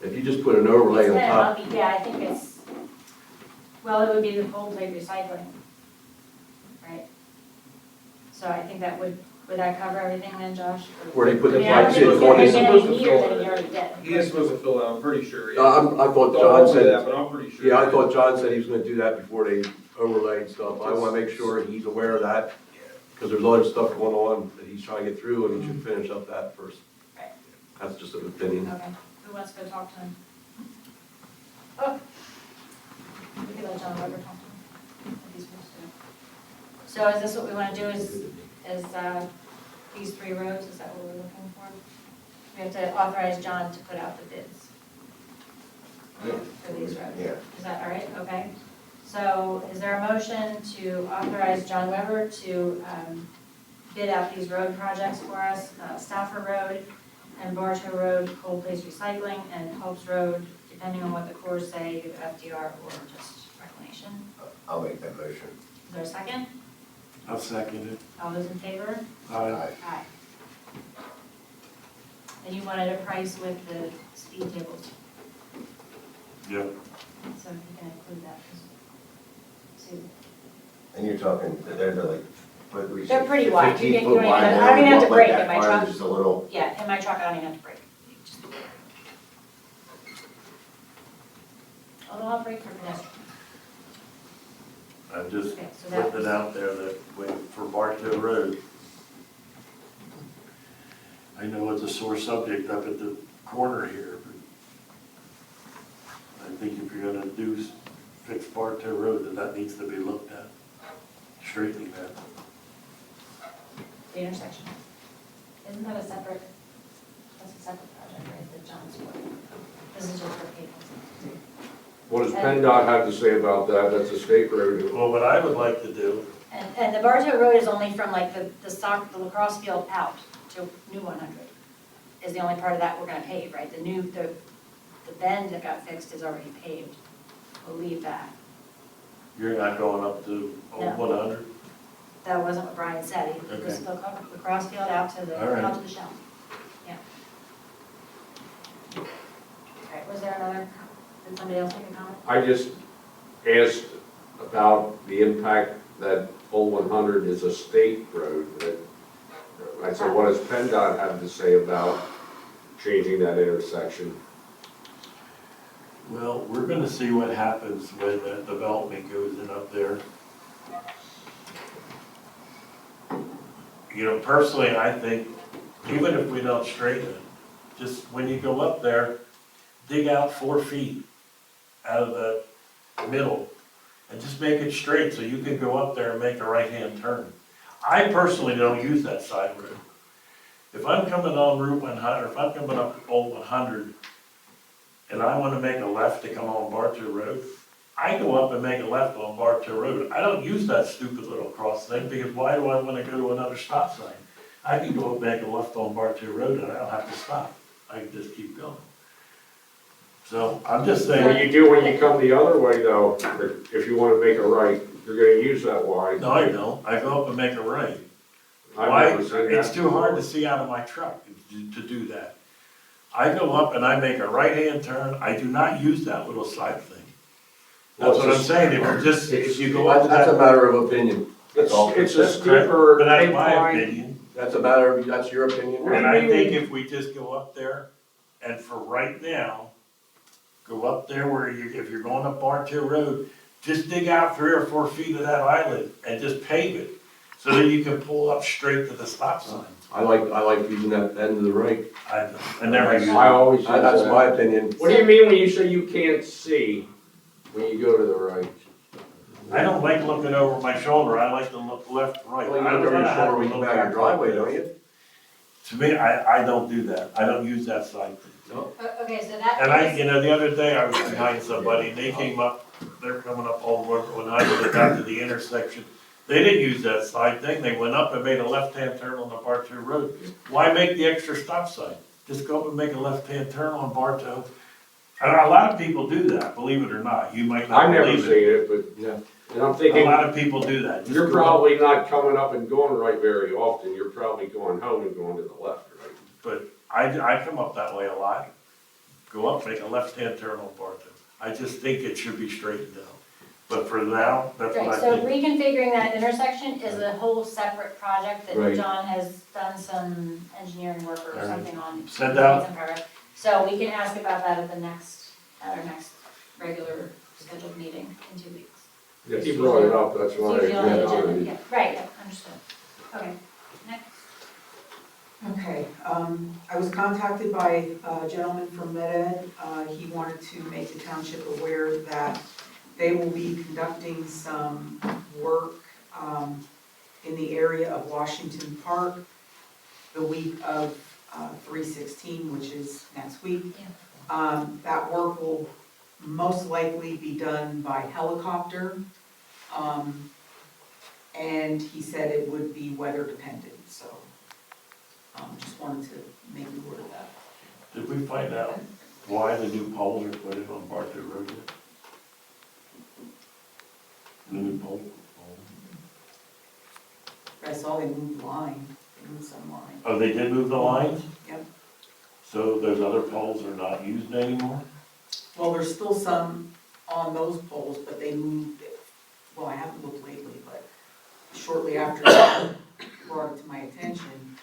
If you just put an overlay it's on kind top, of lumpy, yeah, I think it's, well, it would be the cold plate recycling, right? So I think that would that cover everything then, Josh? Where they put the I mean, I don't pipes think in, he's going gonna in. get supposed any to neater fill than it. he already did. He is supposed to fill that, I'm pretty sure, yeah. I thought Don't John hold me to that, said, but I'm pretty sure. yeah, I thought John said he was gonna do that before they overlaid stuff. I wanna make sure he's aware of that, because there's other stuff going on that he's trying to get through, and he should finish up that first. Right. That's just an opinion. Okay, who wants to go talk to him? Oh. We can let John Weber talk to him, if he's supposed to. So is this what we wanna do, is these 3 roads, is that what we're looking for? We have to authorize John to put out the bids for these roads. Yeah. Is that all right? Okay. So is there a motion to authorize John Weber to bid out these road projects for us? Stauffer Road and Bartow Road, cold place recycling, and Hope's Road, depending on what the Corps say, either FDR or just reclamation. I'll make that motion. Is there a second? I'll second it. All those in favor? Aye. Aye. And you wanted a price with the speed tables, Yep. so you can include that. 'Cause- so- And you're talking, they're like, what we They're say, pretty wide. You 15 can- you foot don't even- wide, I they don't even have to walk like break that in my far, truck. Just a little, Yeah, in my truck, I don't even have to brake. Although I'll brake for pedestrians. I'm just Okay, so that putting it out there that way for Bartow Road. I know it's a sore subject up at the corner here, but I think if you're gonna fix Bartow Road, that needs to be looked at, straightening that. The intersection. Isn't that a separate, that's a separate project, right, that John's working? This is just for people. What does PennDOT have to say about that? That's a state road. Well, what I would like to do, And the Bartow Road is only from like the lacrosse field out to New 100. Is the only part of that we're gonna pave, right? The bend that got fixed is already paved. We'll leave that. you're not going up to No. 100? That wasn't what Brian said. It was the lacrosse field out to All right. the shell. Yeah. All right, was there another, did somebody else make a comment? I just asked about the impact that Old 100 is a state road. I said, what does PennDOT have to say about changing that intersection? Well, we're gonna see what happens when that development goes in up there. You know, personally, I think, even if we don't straighten it, just when you go up there, dig out 4 feet out of the middle and just make it straight so you can go up there and make a right-hand turn. I personally don't use that side road. If I'm coming on Route 100, if I'm coming up Old 100 and I want to make a left to come on Bartow Road, I go up and make a left on Bartow Road. I don't use that stupid little cross thing because why do I want to go to another stop sign? I can go and make a left on Bartow Road and I don't have to stop. I can just keep going. So I'm just What saying, you do when you come the other way though, if you wanna make a right, you're gonna use that Y. no, I don't. I go up and make a right. I've Why? never seen It's that too hard to before. see out of my truck to do that. I go up and I make a right-hand turn. I do not use that little side thing. That's what I'm saying. If you go up to That's a that, matter of opinion. It's, it's a that's steeper but that's my incline. opinion. That's a matter of, that's your opinion. And I think if we just go up there and for right now, go up there where you, if you're going up Bartow Road, just dig out 3 or 4 feet of that island and just pave it so that you can pull up straight to the stop sign. I like using that end of the right. I never use I it. always use That's that. my opinion. What do you mean when you say you can't see? When you go to the right. I don't like looking over my shoulder. I like to look left, and right. Well, you I look don't over your know how shoulder to when you come look out your back driveway, like don't this. you? To me, I don't do that. I don't use that side thing. No. Okay, so that And I, is, you know, the other day I was behind somebody and they came up, they're coming up Old Road 100, they got to the intersection. They didn't use that side thing. They went up and made a left-hand turn on the Bartow Road. Why make the extra stop sign? Just go up and make a left-hand turn on Bartow. And a lot of people do that, believe it or not. You might not I've never believe seen it. it, but, Yeah. and I'm A thinking, lot of people do that. Just you're go up. probably not coming up and going right very often. You're probably going home and going to the left, right? But I come up that way a lot. Go up, make a left-hand turn on Bartow. I just think it should be straightened out. But for now, that's what right, I so think. reconfiguring that intersection is a whole separate project that Right. John has done some engineering work or All right. something on. Send out- It's in progress. So we can ask about that at our next regular scheduled meeting in 2 weeks. If you brought it up, that's It's why. usually on the Yeah, agenda, yeah, right, yeah, understood. Okay, next. Okay, I was contacted by a gentleman from Med Ed. He wanted to make the township aware that they will be conducting some work, in the area of Washington Park the week of, 3/16, which is next week. That work will most likely be done by helicopter. And he said it would be weather dependent, so, just wanted to make you aware of that. Did we find out why the new poles are put in on Bartow Road yet? The new pole? I saw they moved line, they moved some line. Oh, they did move the lines? Yep. So those other poles are not used anymore? Well, there's still some on those poles, but they moved, well, I haven't looked lately, but shortly after that brought it to my attention,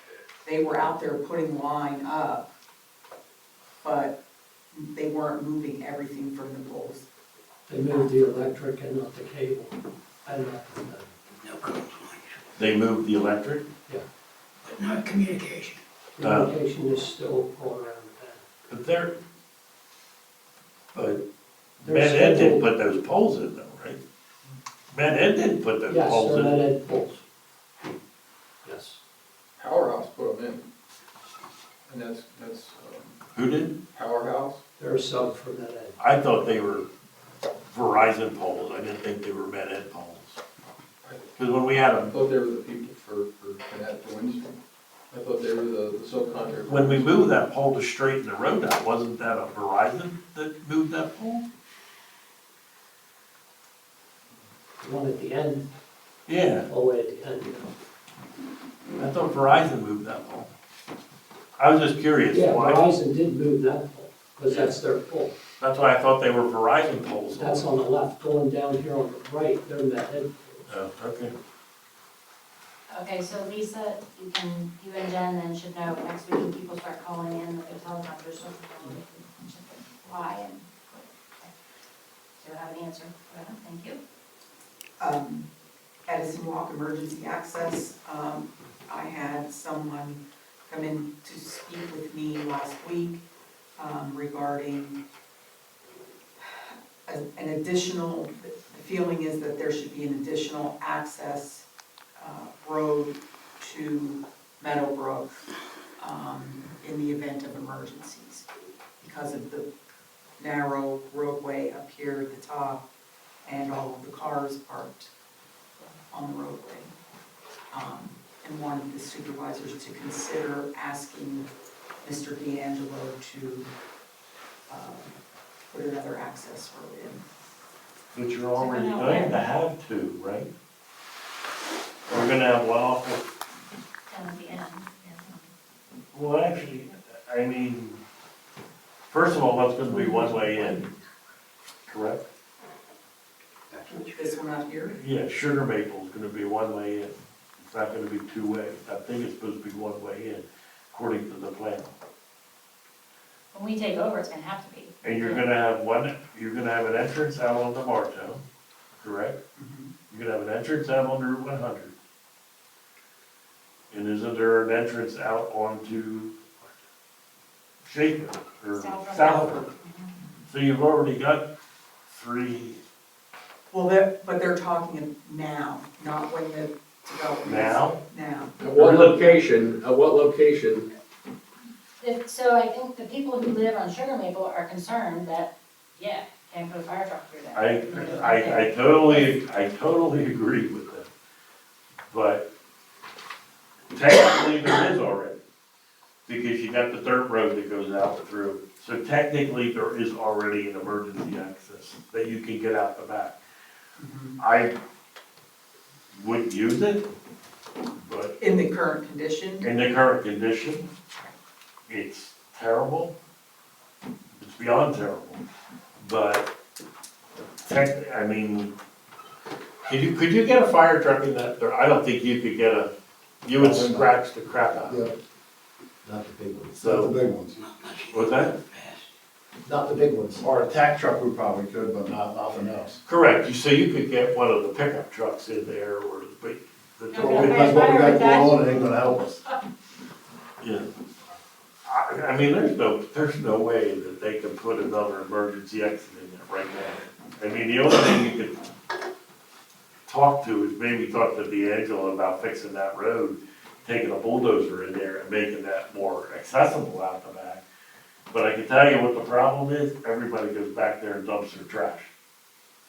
they were out there putting line up, but they weren't moving everything from the poles. They moved the electric and not the cable. I don't know. They moved the electric? But not communication. Communication is still going around that. But they're, but They're Med Ed didn't scheduled- put those poles in though, right? Med Ed didn't put those Yes, poles they're in. Med Ed poles. Yes. Powerhouse put them in. And that's, Who did? Powerhouse. They're a sub for Med Ed. I thought they were Verizon poles. I didn't think they were Med Ed poles. Because when we had I them, thought they were the people for Windsor. I thought they were the subcontractor. when we moved that pole to straighten the road out, wasn't that a Verizon that moved that pole? The one at the end, Yeah, all the way at the end. I thought Verizon moved that pole. I was just curious Yeah, why. Verizon did move that pole, because that's their pole. That's why I thought they were Verizon poles. That's on the left, going down here on the right, they're Med Ed. Oh, okay. Okay, so Lisa, you and Jen then should know next week when people start calling in, that there's helicopters, so why and. So you'll have an answer for that, thank you. Edison Walk Emergency Access, I had someone come in to speak with me last week regarding an additional, the feeling is that there should be an additional access road to Meadowbrook in the event of emergencies because of the narrow roadway up here at the top and all of the cars parked on the roadway. And wanted the supervisors to consider asking Mr. D'Angelo to put another access road in. But you're already going to have two, right? We're gonna have one off of, Down at the end, well, actually, I mean, first of all, that's gonna be one way in, correct? This one out here? Yeah, Sugar Maple's gonna be one way in. It's not gonna be two way. I think it's supposed to be one way in, according to the plan. When we take over, it's gonna have to be. And you're gonna have an entrance out onto Martown, correct? You're gonna have an entrance out on Route 100. And isn't there an entrance out onto Shaker or Southford? So you've already got three Well, but they're talking now, not when the development. now. Now. At what location, So I think the people who live on Sugar Maple are concerned that, yeah, can't put a fire truck through there. I totally agree with that. But technically there is already, because you got the dirt road that goes out through. So technically there is already an emergency access that you can get out the back. I wouldn't use it, but In the current condition? in the current condition, it's terrible. It's beyond terrible. But I mean, could you get a fire truck in that? I don't think you could get you would scratch the crap out of it. Yeah, not the big ones. Not the So, big ones. what's that? Not the big ones. Or a tack truck we probably could, but not, nothing else. Correct, so you could get one of the pickup trucks in there, or the. Okay. That's what we got going on, it ain't gonna help us. Yeah. I mean, there's no way that they can put another emergency exit in there right now. I mean, the only thing you could talk to is maybe talk to D'Angelo about fixing that road, taking a bulldozer in there and making that more accessible out the back. But I can tell you what the problem is, everybody goes back there and dumps their trash.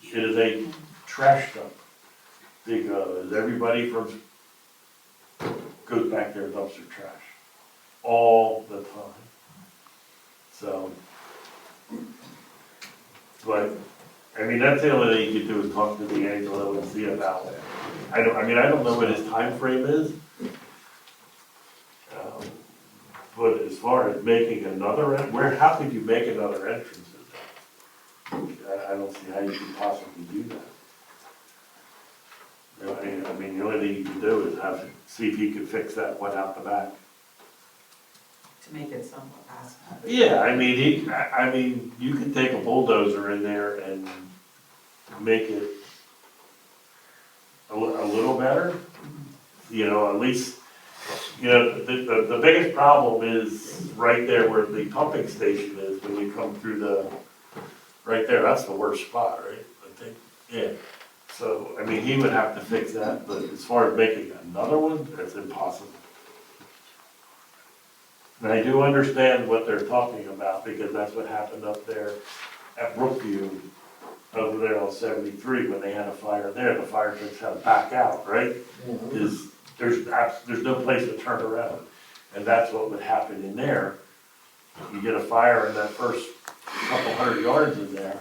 It is a trash dump, because everybody goes back there and dumps their trash, all the time. So, but, I mean, that's the only thing you can do is talk to D'Angelo and see about it. I don't know what his time frame is. But as far as making another, how could you make another entrance in there? I don't see how you could possibly do that. You know, I mean, the only thing you can do is see if you can fix that one out the back. To make it somewhat passable. Yeah, I mean, you can take a bulldozer in there and make it a little better. You know, at least, you know, the biggest problem is right there where the pumping station is when you come through right there, that's the worst spot, right? I think, yeah. So, I mean, he would have to fix that, but as far as making another one, that's impossible. And I do understand what they're talking about, because that's what happened up there at Brookview, over there on 73, when they had a fire there, the fire trucks had to back out, right? There's no place to turn around, and that's what would happen in there. You get a fire in that first couple hundred yards in there,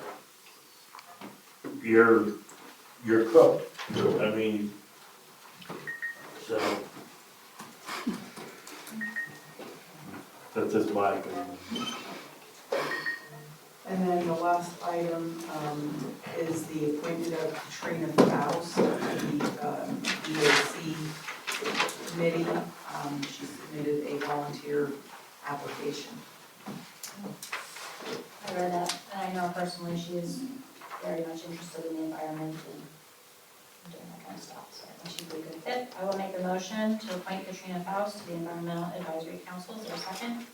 you're cooked. I mean, so that's just my opinion. And then the last item is the appointment of Katrina Faust to the EOC committee. She submitted a volunteer application. I read that, and I know personally she is very much interested in the environment and doing that kind of stuff, so I think she'd be a good fit. I will make a motion to appoint Katrina Faust to the Environmental Advisory Council. Is there a second?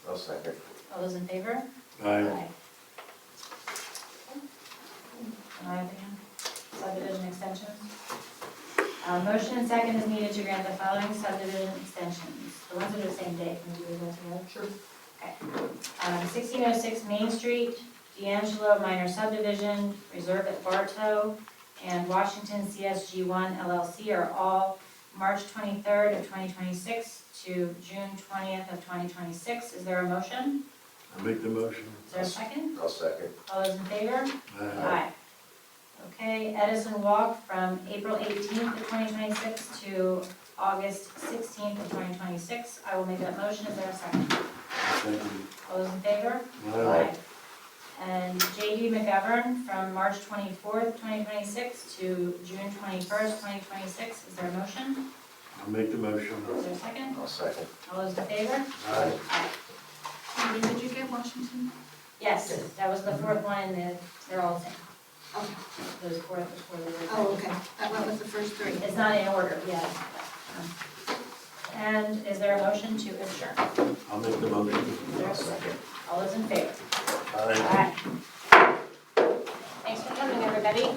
I'll second. All those in favor? Aye. Subdivision extensions. Motion and second is needed to grant the following subdivision extensions. The ones that are the same day, can we do those together? Sure. Okay. 1606 Main Street, D'Angelo Minor Subdivision, Reserve at Bartow, and Washington CSG1 LLC are all March 23rd of 2026 to June 20th of 2026. Is there a motion? I make the motion. Is there a second? I'll second. All those in favor? Aye. Aye. Okay, Edison Walk from April 18th of 2026 to August 16th of 2026. I will make that motion. Is there a second? Second. All those in favor? Aye. And J.D. McGovern from March 24th, 2026 to June 21st, 2026. Is there a motion? I make the motion. Is there a second? I'll second. All those in favor? Aye. Aye. Did you get Washington? Yes, that was the fourth one, and they're all the same. Okay. Those four, the Oh, okay. That went with the first three. It's not in order yet. And is there a motion to adjourn? I'll make the motion. Is there a second? All those in favor? Aye. Aye. Thanks for coming, everybody.